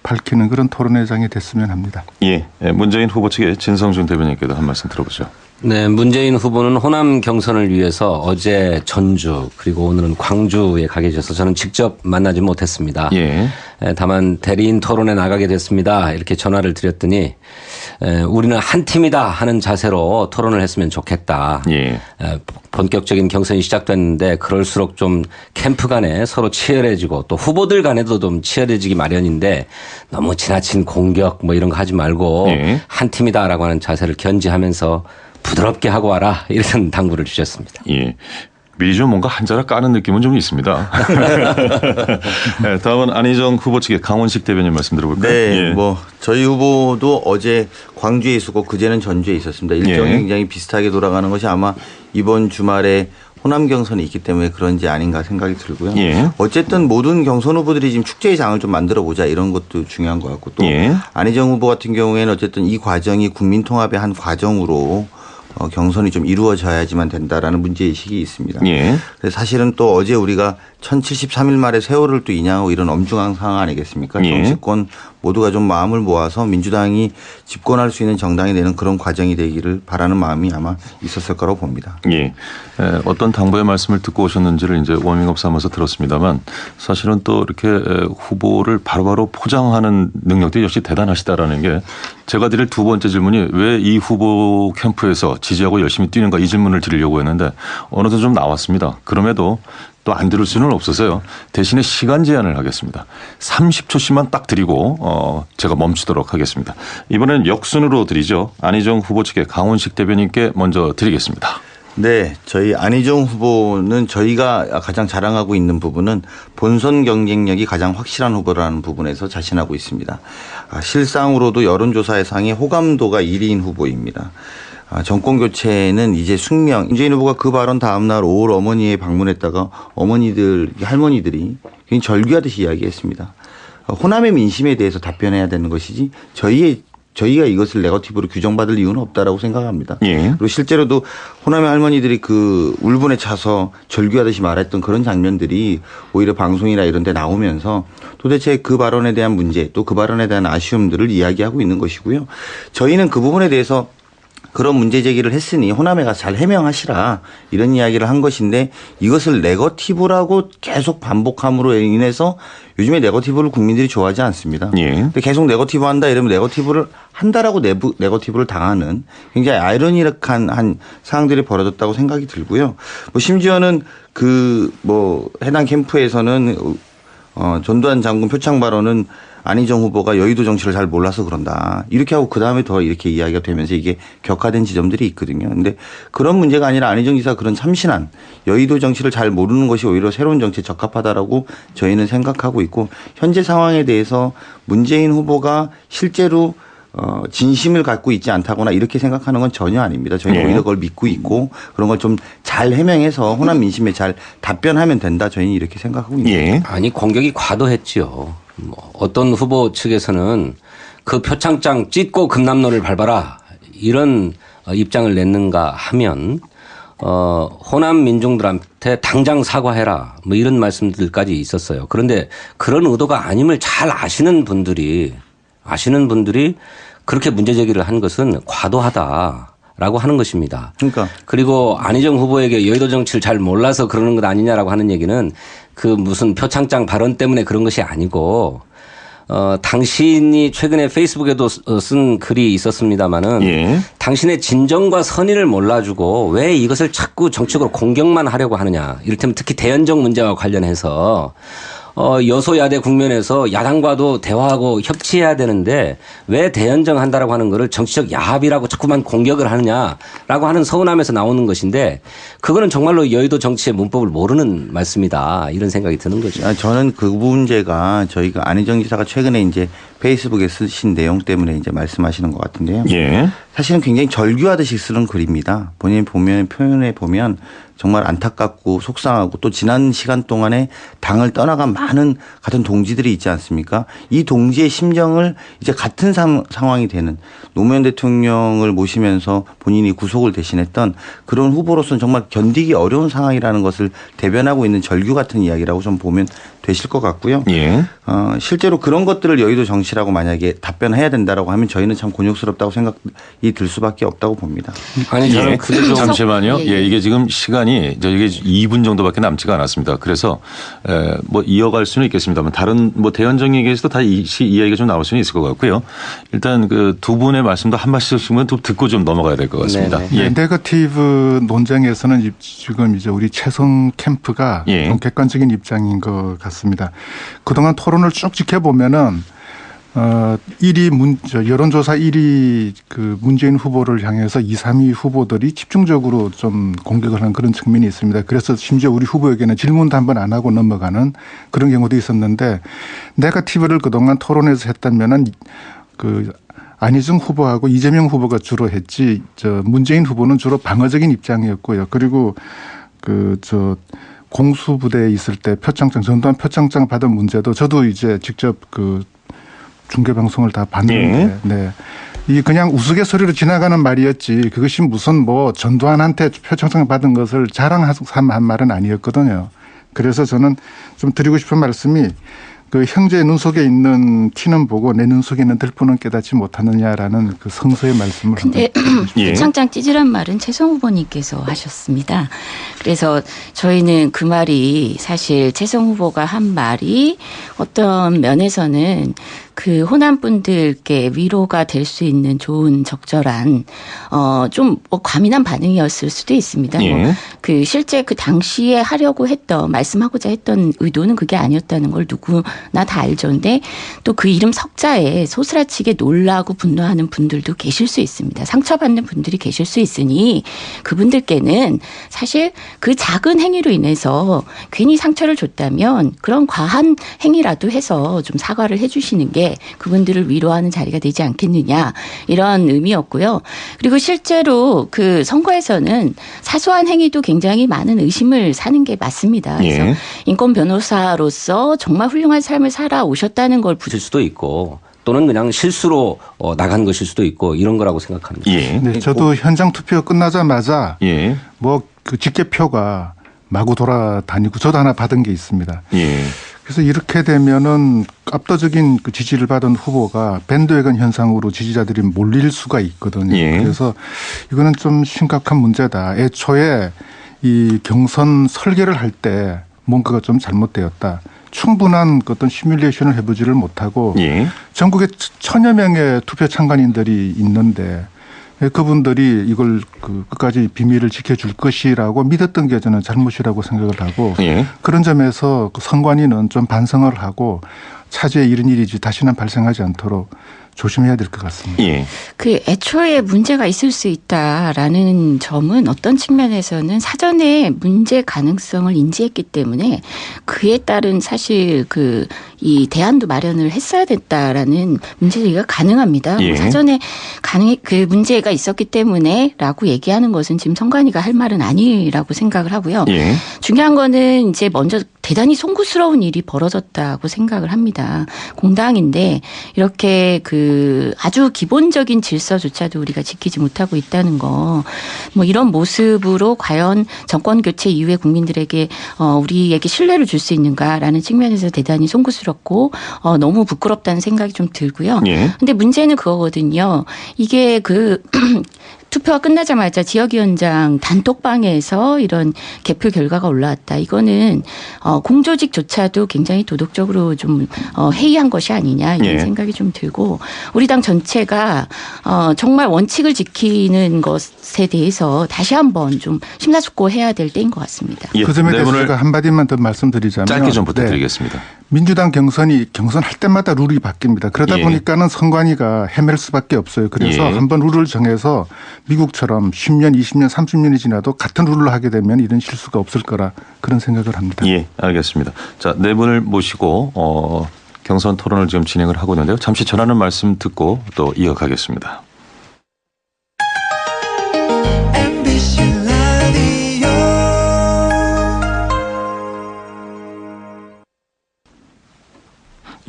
밝히는 그런 토론회장이 됐으면 합니다. 예, 문재인 후보 측의 진성준 대변인께도 한 말씀 들어보죠. 네, 문재인 후보는 호남 경선을 위해서 어제 전주 그리고 오늘은 광주에 가 계셔서 저는 직접 만나지 못했습니다. 예. 다만 대리인 토론에 나가게 됐습니다. 이렇게 전화를 드렸더니 우리는 한 팀이다 하는 자세로 토론을 했으면 좋겠다. 예. 본격적인 경선이 시작됐는데 그럴수록 좀 캠프 간에 서로 치열해지고 또 후보들 간에도 좀 치열해지기 마련인데 너무 지나친 공격 뭐 이런 거 하지 말고 예. 한 팀이다라고 하는 자세를 견지하면서 부드럽게 하고 와라 이런 당부를 주셨습니다. 예. 미리 좀 뭔가 한자락 까는 느낌은 좀 있습니다. 네, 다음은 안희정 후보 측의 강훈식 대변인 말씀 들어볼까요? 네, 예. 뭐 저희 후보도 어제 광주에 있었고 그제는 전주에 있었습니다. 일정이 예. 굉장히 비슷하게 돌아가는 것이 아마 이번 주말에 호남 경선이 있기 때문에 그런지 아닌가 생각이 들고요. 예. 어쨌든 모든 경선 후보들이 지금 축제의 장을 좀 만들어 보자 이런 것도 중요한 것 같고 또 예. 안희정 후보 같은 경우에는 어쨌든 이 과정이 국민 통합의 한 과정으로 경선이 좀 이루어져야지만 된다라는 문제의식이 있습니다. 예. 그래서 사실은 또 어제 우리가 1073일 만에 세월을 또 인양하고 이런 엄중한 상황 아니겠습니까? 예. 정치권 모두가 좀 마음을 모아서 민주당이 집권할 수 있는 정당이 되는 그런 과정이 되기를 바라는 마음이 아마 있었을 거라고 봅니다. 예. 어떤 당부의 말씀을 듣고 오셨는지를 이제 워밍업 삼아서 들었습니다만 사실은 또 이렇게 후보를 바로바로 포장하는 능력도 역시 대단하시다라는 게 제가 드릴 두 번째 질문이 왜 이 후보 캠프에서 지지하고 열심히 뛰는가 이 질문을 드리려고 했는데 어느덧 좀 나왔습니다. 그럼에도 또 안 들을 수는 없어서요. 대신에 시간 제한을 하겠습니다. 30초씩만 딱 드리고 제가 멈추도록 하겠습니다. 이번엔 역순으로 드리죠. 안희정 후보 측의 강훈식 대변인께 먼저 드리겠습니다. 네, 저희 안희정 후보는 저희가 가장 자랑하고 있는 부분은 본선 경쟁력이 가장 확실한 후보라는 부분에서 자신하고 있습니다. 실상으로도 여론조사의 상위 호감도가 1위인 후보입니다. 정권 교체는 이제 숙명. 문재인 후보가 그 발언 다음 날 5월 어머니에 방문했다가 할머니들이 굉장히 절규하듯이 이야기했습니다. 호남의 민심에 대해서 답변해야 되는 것이지 저희가 이것을 네거티브로 규정받을 이유는 없다라고 생각합니다. 예. 그리고 실제로도 호남의 할머니들이 그 울분에 차서 절규하듯이 말했던 그런 장면들이 오히려 방송이나 이런 데 나오면서 도대체 그 발언에 대한 문제 또 그 발언에 대한 아쉬움들을 이야기하고 있는 것이고요. 저희는 그 부분에 대해서 그런 문제 제기를 했으니 호남에 가서 잘 해명하시라 이런 이야기를 한 것인데 이것을 네거티브라고 계속 반복함으로 인해서 요즘에 네거티브를 국민들이 좋아하지 않습니다. 예. 근데 계속 네거티브 한다 이러면 네거티브를 한다라고 네거티브를 당하는 굉장히 아이러니컬한 상황들이 벌어졌다고 생각이 들고요. 뭐 심지어는 해당 캠프에서는 전두환 장군 표창 발언은 안희정 후보가 여의도 정치를 잘 몰라서 그런다. 이렇게 하고 그다음에 더 이렇게 이야기가 되면서 이게 격화된 지점들이 있거든요. 근데 그런 문제가 아니라 안희정 지사가 그런 참신한 여의도 정치를 잘 모르는 것이 오히려 새로운 정치에 적합하다라고 저희는 생각하고 있고 현재 상황에 대해서 문재인 후보가 실제로 진심을 갖고 있지 않다거나 이렇게 생각하는 건 전혀 아닙니다. 저희는 오히려 그걸 믿고 있고 그런 걸 좀 잘 해명해서 호남 민심에 잘 답변하면 된다. 저희는 이렇게 생각하고 있습니다. 아니 공격이 과도했지요. 어떤 후보 측에서는 그 표창장 찢고 금남로를 밟아라 이런 입장을 냈는가 하면 호남 민중들한테 당장 사과해라 뭐 이런 말씀들까지 있었어요. 그런데 그런 의도가 아님을 잘 아시는 분들이 그렇게 문제 제기를 한 것은 과도하다라고 하는 것입니다. 그리고 안희정 후보에게 여의도 정치를 잘 몰라서 그러는 것 아니냐라고 하는 얘기는 그 무슨 표창장 발언 때문에 그런 것이 아니고 당신이 최근에 페이스북에도 쓴 글이 있었습니다마는 당신의 진정과 선의를 몰라주고 왜 이것을 자꾸 정치적으로 공격만 하려고 하느냐. 이를테면 특히 대연정 문제와 관련해서 여소야대 국면에서 야당과도 대화하고 협치해야 되는데 왜 대연정 한다라고 하는 거를 정치적 야합이라고 자꾸만 공격을 하느냐라고 하는 서운함에서 나오는 것인데 그거는 정말로 여의도 정치의 문법을 모르는 말씀이다. 이런 생각이 드는 거죠. 저는 그 문제가 저희가 안희정 지사가 최근에 이제 페이스북에 쓰신 내용 때문에 이제 말씀하시는 것 같은데요. 예. 사실은 굉장히 절규하듯이 쓰는 글입니다. 본인 표현에 보면 정말 안타깝고 속상하고 또 지난 시간 동안에 당을 떠나간 많은 같은 동지들이 있지 않습니까? 이 동지의 심정을 이제 같은 상황이 되는 노무현 대통령을 모시면서 본인이 구속을 대신했던 그런 후보로서는 정말 견디기 어려운 상황이라는 것을 대변하고 있는 절규 같은 이야기라고 좀 보면 되실 것 같고요. 예. 실제로 그런 것들을 여의도 정치라고 만약에 답변해야 된다라고 하면 저희는 참 곤욕스럽다고 생각이 들 수밖에 없다고 봅니다. 아니 저는 그게 좀 잠시만요. 예, 이게 지금 시간이 저게 2분 정도밖에 남지가 않았습니다. 그래서 뭐 이어갈 수는 있겠습니다만 다른 뭐 대연정 얘기에서도 다 이 이야기가 좀 나올 수는 있을 것 같고요. 일단 그 두 분의 말씀도 한 말씀씩만 좀 듣고 좀 넘어가야 될 것 같습니다. 예. 네거티브 논쟁에서는 지금 이제 우리 최성 캠프가 좀 객관적인 입장인 것 같습니다. 그동안 토론을 쭉 지켜보면은 1위 여론조사 1위 그 문재인 후보를 향해서 2, 3위 후보들이 집중적으로 좀 공격을 하는 그런 측면이 있습니다. 그래서 심지어 우리 후보에게는 질문도 한번 안 하고 넘어가는 그런 경우도 있었는데 네거티브를 그동안 토론에서 했다면은 그 안희정 후보하고 이재명 후보가 주로 했지 문재인 후보는 주로 방어적인 입장이었고요. 그리고 공수부대에 있을 때 전두환 표창장 받은 문제도 저도 이제 직접 그 중계방송을 다 봤는데, 네. 이 그냥 우스갯소리로 지나가는 말이었지 그것이 무슨 뭐 전두환한테 표창장 받은 것을 자랑한 말은 아니었거든요. 그래서 저는 좀 드리고 싶은 말씀이 그 형제의 눈 속에 있는 티는 보고 내 눈 속에 있는 들보는 깨닫지 못하느냐라는 그 성서의 말씀을. 근데 표창장 찌질한 말은 최성 후보님께서 하셨습니다. 그래서 저희는 그 말이 사실 최성 후보가 한 말이 어떤 면에서는 그 호남 분들께 위로가 될 수 있는 좋은 적절한 좀 뭐 과민한 반응이었을 수도 있습니다. 예. 뭐 그 실제 그 당시에 하려고 했던 말씀하고자 했던 의도는 그게 아니었다는 걸 누구나 다 알죠. 근데 또 그 이름 석자에 소스라치게 놀라고 분노하는 분들도 계실 수 있습니다. 상처받는 분들이 계실 수 있으니 그분들께는 사실 그 작은 행위로 인해서 괜히 상처를 줬다면 그런 과한 행위라도 해서 좀 사과를 해 주시는 게 그분들을 위로하는 자리가 되지 않겠느냐 이런 의미였고요. 그리고 실제로 그 선거에서는 사소한 행위도 굉장히 많은 의심을 사는 게 맞습니다. 그래서 예. 인권 변호사로서 정말 훌륭한 삶을 살아오셨다는 걸 붙일 수도 있고 또는 그냥 실수로 나간 것일 수도 있고 이런 거라고 생각합니다. 예. 네, 저도 현장 투표 끝나자마자 예. 뭐 그 직계표가 마구 돌아다니고 저도 하나 받은 게 있습니다. 예. 그래서 이렇게 되면은 압도적인 그 지지를 받은 후보가 밴드웨건 현상으로 지지자들이 몰릴 수가 있거든요. 예. 그래서 이거는 좀 심각한 문제다. 애초에 이 경선 설계를 할 때 뭔가가 좀 잘못되었다. 충분한 어떤 시뮬레이션을 해보지를 못하고 예. 전국에 1000여 명의 투표 참관인들이 있는데 그분들이 이걸 끝까지 비밀을 지켜줄 것이라고 믿었던 게 저는 잘못이라고 생각을 하고 예. 그런 점에서 선관위는 좀 반성을 하고 차제에 이런 일이 다시는 발생하지 않도록 조심해야 될 것 같습니다. 예. 그 애초에 문제가 있을 수 있다라는 점은 어떤 측면에서는 사전에 문제 가능성을 인지했기 때문에 그에 따른 사실 이 대안도 마련을 했어야 됐다라는 문제 제기가 가능합니다. 예. 사전에 그 문제가 있었기 때문에라고 얘기하는 것은 지금 선관위가 할 말은 아니라고 생각을 하고요. 예. 중요한 거는 이제 먼저 대단히 송구스러운 일이 벌어졌다고 생각을 합니다. 공당인데 이렇게 아주 기본적인 질서조차도 우리가 지키지 못하고 있다는 거, 뭐 이런 모습으로 과연 정권 교체 이후에 국민들에게 우리에게 신뢰를 줄 수 있는가라는 측면에서 대단히 송구스럽고 너무 부끄럽다는 생각이 좀 들고요. 예. 근데 문제는 그거거든요. 이게 투표가 끝나자마자 지역위원장 단톡방에서 이런 개표 결과가 올라왔다. 이거는 공조직조차도 굉장히 도덕적으로 좀 해이한 것이 아니냐 이런 예. 생각이 좀 들고 우리 당 전체가 정말 원칙을 지키는 것에 대해서 다시 한번 좀 심사숙고해야 될 때인 것 같습니다. 예. 그 점에 대해서 내분을 제가 한마디만 더 말씀드리자면 짧게 좀 부탁드리겠습니다. 민주당 경선할 때마다 룰이 바뀝니다. 그러다 예. 보니까는 선관위가 헤맬 수밖에 없어요. 그래서 예. 한번 룰을 정해서 미국처럼 10년, 20년, 30년이 지나도 같은 룰을 하게 되면 이런 실수가 없을 거라 그런 생각을 합니다. 예, 알겠습니다. 자, 네 분을 모시고 경선 토론을 지금 진행을 하고 있는데요. 잠시 전하는 말씀 듣고 또 이어가겠습니다.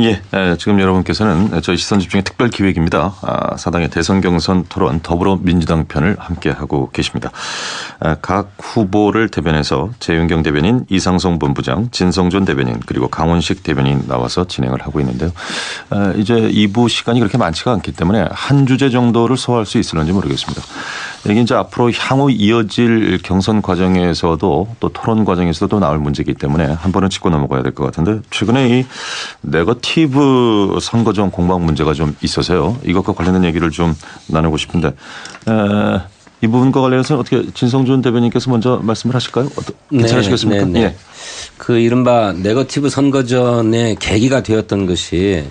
예, 지금 여러분께서는 저희 시선집중의 특별 기획입니다. 사당의 대선 경선 토론 더불어민주당 편을 함께하고 계십니다. 각 후보를 대변해서 재윤경 대변인, 이상성 본부장, 진성준 대변인 그리고 강원식 대변인 나와서 진행을 하고 있는데요. 이제 2부 시간이 그렇게 많지가 않기 때문에 한 주제 정도를 소화할 수 있을런지 모르겠습니다. 이게 이제 앞으로 향후 이어질 경선 과정에서도 또 토론 과정에서도 나올 문제이기 때문에 한 번은 짚고 넘어가야 될 것 같은데 최근에 이 네거티브 선거전 공방 문제가 좀 있어서요. 이것과 관련된 얘기를 좀 나누고 싶은데 이 부분과 관련해서 어떻게 진성준 대변인께서 먼저 말씀을 하실까요? 괜찮으시겠습니까? 네. 예. 그 이른바 네거티브 선거전의 계기가 되었던 것이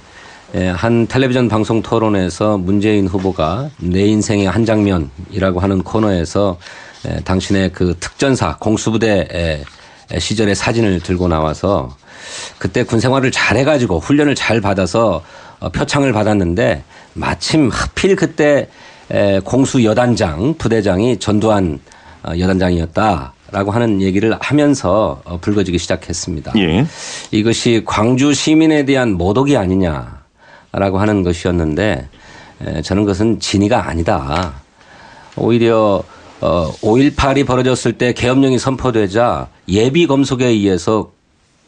한 텔레비전 방송 토론에서 문재인 후보가 내 인생의 한 장면이라고 하는 코너에서 당신의 그 특전사 공수부대 시절의 사진을 들고 나와서 그때 군 생활을 잘 해가지고 훈련을 잘 받아서 표창을 받았는데 마침 하필 그때 공수 여단장 부대장이 전두환 여단장이었다라고 하는 얘기를 하면서 불거지기 시작했습니다. 예. 이것이 광주 시민에 대한 모독이 아니냐라고 하는 것이었는데 저는 그것은 진위가 아니다. 오히려 5.18이 벌어졌을 때 계엄령이 선포되자 예비 검속에 의해서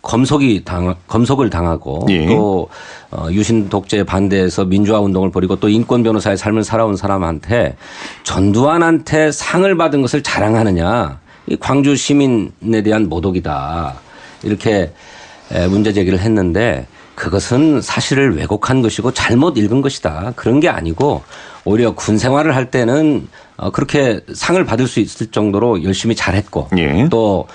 검속을 당하고 예. 또 유신 독재에 반대해서 민주화 운동을 벌이고 또 인권 변호사의 삶을 살아온 사람한테 전두환한테 상을 받은 것을 자랑하느냐. 이 광주 시민에 대한 모독이다. 이렇게 문제 제기를 했는데 그것은 사실을 왜곡한 것이고 잘못 읽은 것이다. 그런 게 아니고 오히려 군 생활을 할 때는 그렇게 상을 받을 수 있을 정도로 열심히 잘했고 예. 또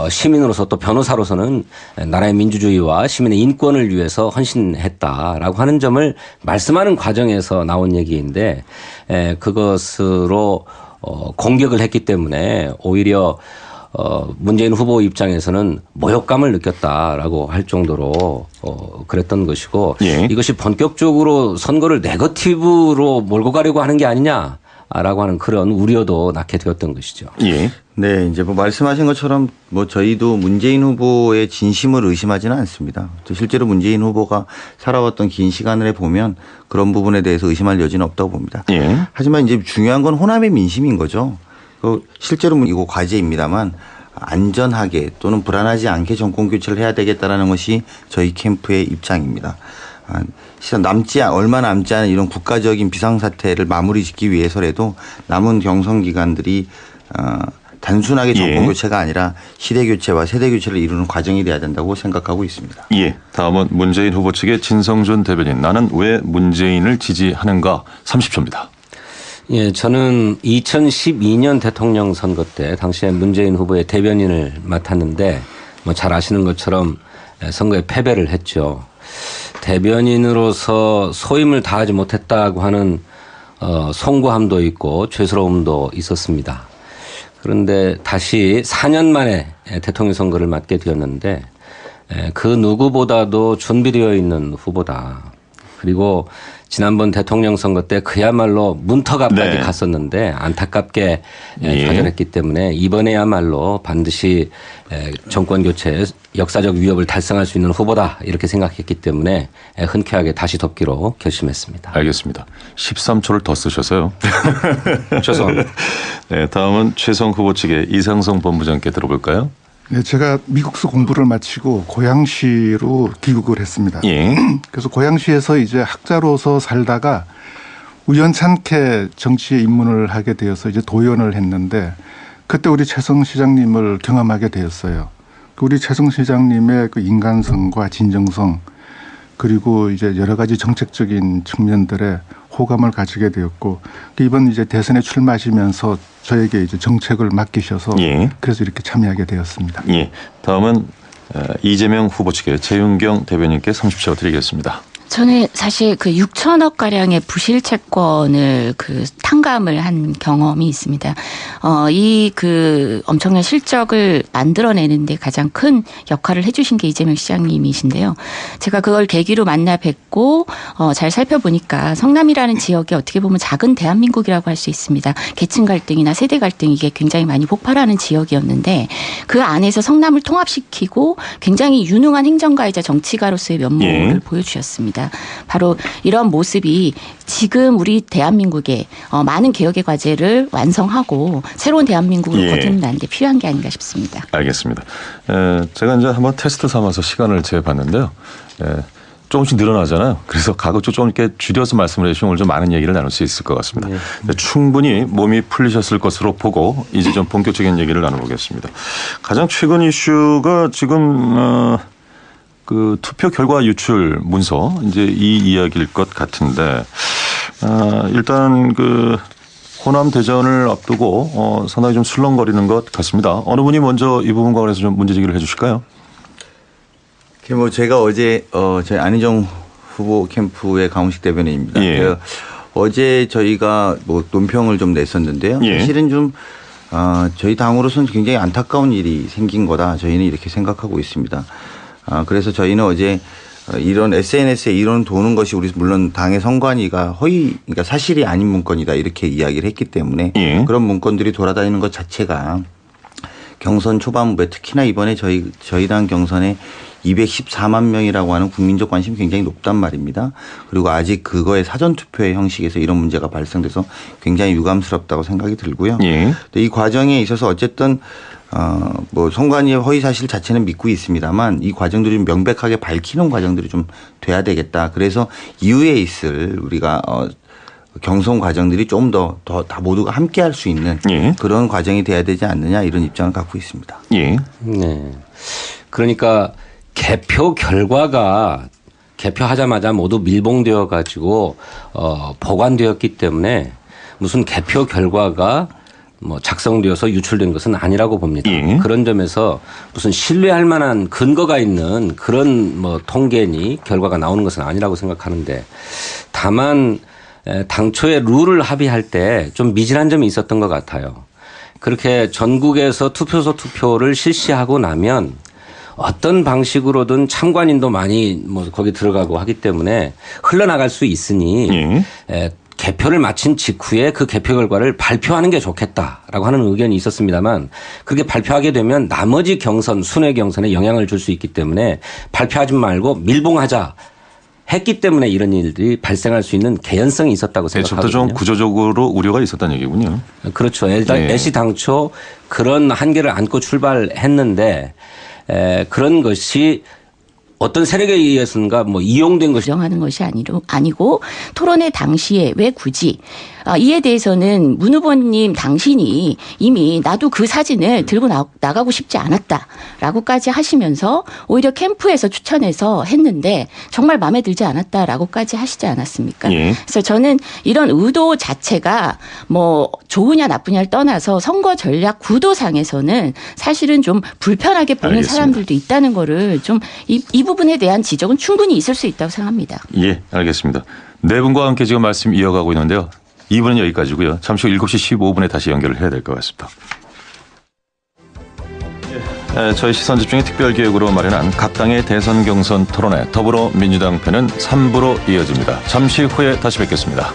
시민으로서 또 변호사로서는 나라의 민주주의와 시민의 인권을 위해서 헌신했다라고 하는 점을 말씀하는 과정에서 나온 얘기인데 그것으로 공격을 했기 때문에 오히려 문재인 후보 입장에서는 모욕감을 느꼈다라고 할 정도로 그랬던 것이고 예. 이것이 본격적으로 선거를 네거티브로 몰고 가려고 하는 게 아니냐라고 하는 그런 우려도 낳게 되었던 것이죠. 예. 네, 이제 뭐 말씀하신 것처럼 뭐 저희도 문재인 후보의 진심을 의심하지는 않습니다. 또 실제로 문재인 후보가 살아왔던 긴 시간을 보면 그런 부분에 대해서 의심할 여지는 없다고 봅니다. 예. 하지만 이제 중요한 건 호남의 민심인 거죠. 실제로 이거 과제입니다만 안전하게 또는 불안하지 않게 정권 교체를 해야 되겠다라는 것이 저희 캠프의 입장입니다. 얼마 남지 않은 이런 국가적인 비상사태를 마무리 짓기 위해서라도 남은 경선 기간들이 단순하게 정권 교체가 아니라 시대 교체와 세대 교체를 이루는 과정이 돼야 된다고 생각하고 있습니다. 예. 다음은 문재인 후보 측의 진성준 대변인. 나는 왜 문재인을 지지하는가 30초입니다. 예, 저는 2012년 대통령 선거 때 당시에 문재인 후보의 대변인을 맡았는데 뭐 잘 아시는 것처럼 선거에 패배를 했죠. 대변인으로서 소임을 다하지 못했다고 하는 송구함도 있고 죄스러움도 있었습니다. 그런데 다시 4년 만에 대통령 선거를 맡게 되었는데 그 누구보다도 준비되어 있는 후보다. 그리고 지난번 대통령 선거 때 그야말로 문턱앞까지 갔었는데 안타깝게 좌절했기 때문에 이번에야말로 반드시 정권 교체의 역사적 위협을 달성할 수 있는 후보다 이렇게 생각했기 때문에 흔쾌하게 다시 덮기로 결심했습니다. 알겠습니다. 13초를 더 쓰셔서요. 죄송합니다. 네, 다음은 최성 후보 측의 이상성 본부장께 들어볼까요? 네, 제가 미국서 공부를 마치고 고양시로 귀국을 했습니다. 예. 그래서 고양시에서 이제 학자로서 살다가 우연찮게 정치에 입문을 하게 되어서 이제 도연을 했는데 그때 우리 최성 시장님을 경험하게 되었어요. 우리 최성 시장님의 그 인간성과 진정성 그리고 이제 여러 가지 정책적인 측면들에 호감을 가지게 되었고 이번 이제 대선에 출마하시면서 저에게 이제 정책을 맡기셔서 그래서 이렇게 참여하게 되었습니다. 예. 다음은 이재명 후보 측의 최윤경 대변인께 30초 드리겠습니다. 저는 사실 그 6천억 가량의 부실 채권을 그 탕감을 한 경험이 있습니다. 이 그 엄청난 실적을 만들어내는데 가장 큰 역할을 해주신 게 이재명 시장님이신데요. 제가 그걸 계기로 만나 뵙고 잘 살펴보니까 성남이라는 지역이 어떻게 보면 작은 대한민국이라고 할 수 있습니다. 계층 갈등이나 세대 갈등 이게 굉장히 많이 폭발하는 지역이었는데 그 안에서 성남을 통합시키고 굉장히 유능한 행정가이자 정치가로서의 면모를 보여주셨습니다. 바로 이런 모습이 지금 우리 대한민국에 많은 개혁의 과제를 완성하고 새로운 대한민국을 거듭나는 데 필요한 게 아닌가 싶습니다. 알겠습니다. 제가 이제 한번 테스트 삼아서 시간을 재봤는데요. 조금씩 늘어나잖아요. 그래서 가급적 좀 이렇게 줄여서 말씀을 해주시면 오늘 좀 많은 얘기를 나눌 수 있을 것 같습니다. 충분히 몸이 풀리셨을 것으로 보고 이제 좀 본격적인 얘기를 나눠보겠습니다. 가장 최근 이슈가 지금 그 투표 결과 유출 문서 이제 이 이야기일 것 같은데 일단 그 호남 대전을 앞두고 상당히 좀 술렁거리는 것 같습니다. 어느 분이 먼저 이 부분과 관해서 좀 문제 제기를 해주실까요? 뭐 제가 어제 저희 안희정 후보 캠프의 강훈식 대변인입니다. 어제 저희가 뭐 논평을 좀 냈었는데요. 사실은 좀 저희 당으로서는 굉장히 안타까운 일이 생긴 거다. 저희는 이렇게 생각하고 있습니다. 그래서 저희는 어제 이런 SNS에 이런 도는 것이 우리 물론 당의 선관위가 그러니까 사실이 아닌 문건이다 이렇게 이야기를 했기 때문에 그런 문건들이 돌아다니는 것 자체가 경선 초반부에 특히나 이번에 저희 당 경선에 214만 명이라고 하는 국민적 관심이 굉장히 높단 말입니다. 그리고 아직 그거의 사전투표의 형식에서 이런 문제가 발생돼서 굉장히 유감스럽다고 생각이 들고요. 이 과정에 있어서 어쨌든 뭐 선관위의 허위 사실 자체는 믿고 있습니다만 이 과정들이 좀 명백하게 밝히는 과정들이 좀 돼야 되겠다. 그래서 이후에 있을 우리가 경선 과정들이 좀 더 다 모두가 함께 할 수 있는 그런 과정이 돼야 되지 않느냐 이런 입장을 갖고 있습니다. 네. 그러니까 개표 결과가 개표하자마자 모두 밀봉되어 가지고 보관되었기 때문에 무슨 개표 결과가 뭐 작성되어서 유출된 것은 아니라고 봅니다. 그런 점에서 무슨 신뢰할 만한 근거가 있는 그런 뭐 통계니 결과가 나오는 것은 아니라고 생각하는데 다만 당초에 룰을 합의할 때 좀 미진한 점이 있었던 것 같아요. 그렇게 전국에서 투표소 투표를 실시하고 나면 어떤 방식으로든 참관인도 많이 뭐 거기 들어가고 하기 때문에 흘러나갈 수 있으니 개표를 마친 직후에 그 개표 결과를 발표하는 게 좋겠다라고 하는 의견이 있었습니다만 그렇게 발표하게 되면 나머지 경선, 순회 경선에 영향을 줄 수 있기 때문에 발표하지 말고 밀봉하자 했기 때문에 이런 일들이 발생할 수 있는 개연성이 있었다고 생각하거든요. 애초부터 좀 구조적으로 우려가 있었다는 얘기군요. 그렇죠. 애시당초 그런 한계를 안고 출발했는데 그런 것이 어떤 세력에 의해서인가 뭐 이용된 것이 정하는 것이 아니고 토론회 당시에 왜 굳이 이에 대해서는 문 후보님 당신이 이미 나도 그 사진을 들고 나가고 싶지 않았다라고까지 하시면서 오히려 캠프에서 추천해서 했는데 정말 마음에 들지 않았다라고까지 하시지 않았습니까? 그래서 저는 이런 의도 자체가 뭐 좋으냐 나쁘냐를 떠나서 선거 전략 구도상에서는 사실은 좀 불편하게 보는 알겠습니다. 사람들도 있다는 거를 좀 이 부분에 대한 지적은 충분히 있을 수 있다고 생각합니다. 예, 알겠습니다. 네 분과 함께 지금 말씀 이어가고 있는데요. 2부는 여기까지고요. 잠시 후 7시 15분에 다시 연결을 해야 될 것 같습니다. 저희 시선집중의 특별기획으로 마련한 각 당의 대선 경선 토론회 더불어민주당 편은 3부로 이어집니다. 잠시 후에 다시 뵙겠습니다.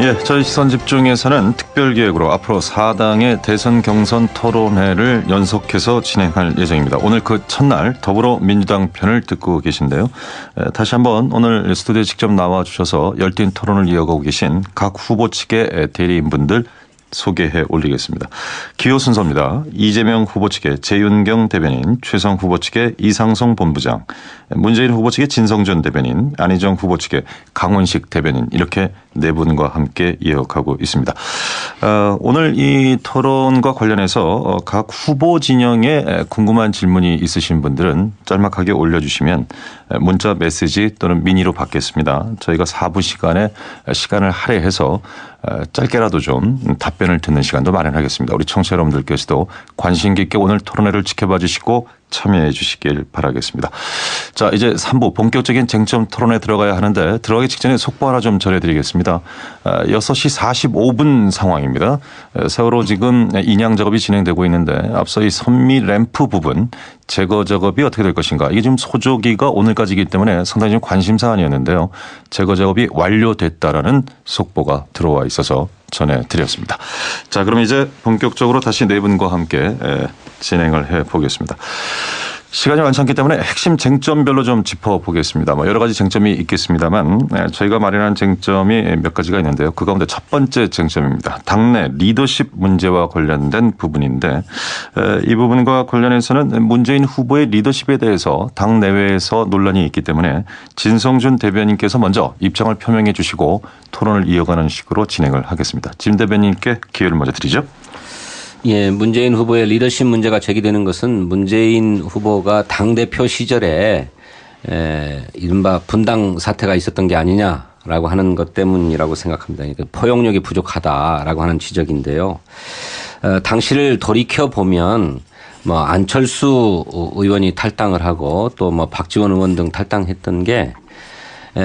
예, 저희 시선집중에서는 특별기획으로 앞으로 4당의 대선 경선 토론회를 연속해서 진행할 예정입니다. 오늘 그 첫날 더불어민주당 편을 듣고 계신데요. 다시 한번 오늘 스튜디오에 직접 나와주셔서 열띤 토론을 이어가고 계신 각 후보 측의 대리인분들 소개해 올리겠습니다. 기호 순서입니다. 이재명 후보 측의 재윤경 대변인, 최성 후보 측의 이상송 본부장, 문재인 후보 측의 진성준 대변인, 안희정 후보 측의 강원식 대변인 이렇게 네 분과 함께 이어가고 있습니다. 오늘 이 토론과 관련해서 각 후보 진영에 궁금한 질문이 있으신 분들은 짤막하게 올려주시면 문자 메시지 또는 미니로 받겠습니다. 저희가 4부 시간에 시간을 할애해서 짧게라도 좀 답변을 듣는 시간도 마련하겠습니다. 우리 청취자 여러분들께서도 관심 깊게 오늘 토론회를 지켜봐 주시고 참여해 주시길 바라겠습니다. 자, 이제 3부 본격적인 쟁점 토론에 들어가야 하는데 들어가기 직전에 속보 하나 좀 전해드리겠습니다. 6시 45분 상황입니다. 세월호 지금 인양 작업이 진행되고 있는데 앞서 이 선미 램프 부분 제거 작업이 어떻게 될 것인가. 이게 지금 소조기가 오늘까지이기 때문에 상당히 좀 관심 사안이었는데요. 제거 작업이 완료됐다라는 속보가 들어와 있어서 전해드렸습니다. 자, 그럼 이제 본격적으로 다시 네 분과 함께 진행을 해보겠습니다. 시간이 많지 않기 때문에 핵심 쟁점별로 좀 짚어보겠습니다. 뭐 여러 가지 쟁점이 있겠습니다만 저희가 마련한 쟁점이 몇 가지가 있는데요. 그 가운데 첫 번째 쟁점입니다. 당내 리더십 문제와 관련된 부분인데 이 부분과 관련해서는 문재인 후보의 리더십에 대해서 당 내외에서 논란이 있기 때문에 진성준 대변인께서 먼저 입장을 표명해 주시고 토론을 이어가는 식으로 진행을 하겠습니다. 진 대변인께 기회를 먼저 드리죠. 예, 문재인 후보의 리더십 문제가 제기되는 것은 문재인 후보가 당대표 시절에 이른바 분당 사태가 있었던 게 아니냐라고 하는 것 때문이라고 생각합니다. 그러니까 포용력이 부족하다라고 하는 지적인데요. 당시를 돌이켜보면 뭐 안철수 의원이 탈당을 하고 또 뭐 박지원 의원 등 탈당했던 게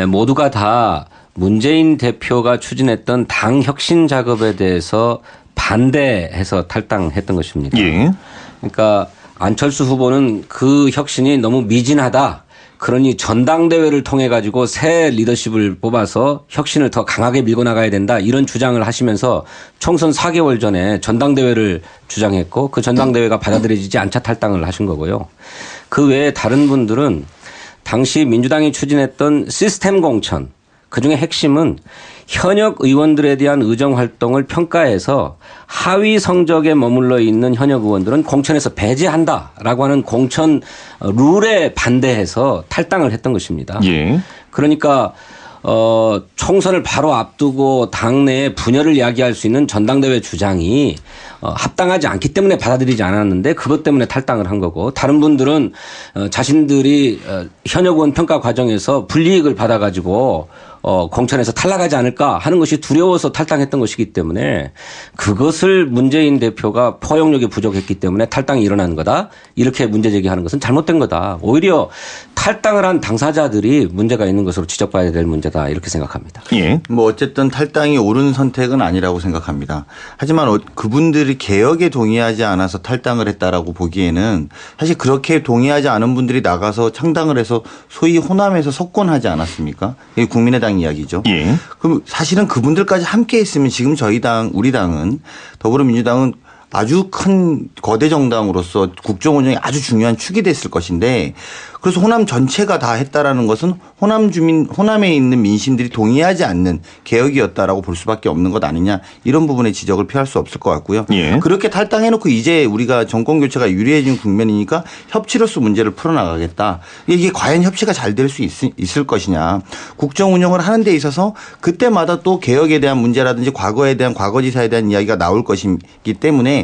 모두가 다 문재인 대표가 추진했던 당 혁신 작업에 대해서 반대해서 탈당했던 것입니다. 예. 그러니까 안철수 후보는 그 혁신이 너무 미진하다. 그러니 전당대회를 통해 가지고 새 리더십을 뽑아서 혁신을 더 강하게 밀고 나가야 된다. 이런 주장을 하시면서 총선 4개월 전에 전당대회를 주장했고 그 전당대회가 받아들여지지 않자 탈당을 하신 거고요. 그 외에 다른 분들은 당시 민주당이 추진했던 시스템 공천, 그중에 핵심은 현역 의원들에 대한 의정 활동을 평가해서 하위 성적에 머물러 있는 현역 의원들은 공천에서 배제한다라고 하는 공천 룰에 반대해서 탈당을 했던 것입니다. 예. 그러니까 총선을 바로 앞두고 당내에 분열을 야기할 수 있는 전당대회 주장이 합당하지 않기 때문에 받아들이지 않았는데 그것 때문에 탈당을 한 거고 다른 분들은 자신들이 현역 의원 평가 과정에서 불이익을 받아가지고 공천에서 탈락하지 않을까 하는 것이 두려워서 탈당했던 것이기 때문에 그것을 문재인 대표가 포용력이 부족했기 때문에 탈당이 일어나는 거다. 이렇게 문제 제기하는 것은 잘못된 거다. 오히려 탈당을 한 당사자들이 문제가 있는 것으로 지적받아야 될 문제다. 이렇게 생각합니다. 예. 뭐 어쨌든 탈당이 옳은 선택은 아니라고 생각합니다. 하지만 그분들이 개혁에 동의하지 않아서 탈당을 했다라고 보기에는 사실 그렇게 동의하지 않은 분들이 나가서 창당을 해서 소위 호남에서 석권하지 않았습니까? 이게 국민의당 이야기죠. 예. 그럼 사실은 그분들까지 함께 했으면 지금 저희 당, 우리 당은 더불어민주당은 아주 큰 거대 정당으로서 국정 운영이 아주 중요한 축이 됐을 것인데 그래서 호남 전체가 다 했다라는 것은 호남에 있는 민심들이 동의하지 않는 개혁이었다라고 볼 수밖에 없는 것 아니냐 이런 부분의 지적을 피할 수 없을 것 같고요. 예. 그렇게 탈당해놓고 이제 우리가 정권 교체가 유리해진 국면이니까 협치로서 문제를 풀어나가겠다. 이게 과연 협치가 잘 될 수 있을 것이냐. 국정 운영을 하는 데 있어서 그때마다 또 개혁에 대한 문제라든지 과거에 대한 과거지사에 대한 이야기가 나올 것이기 때문에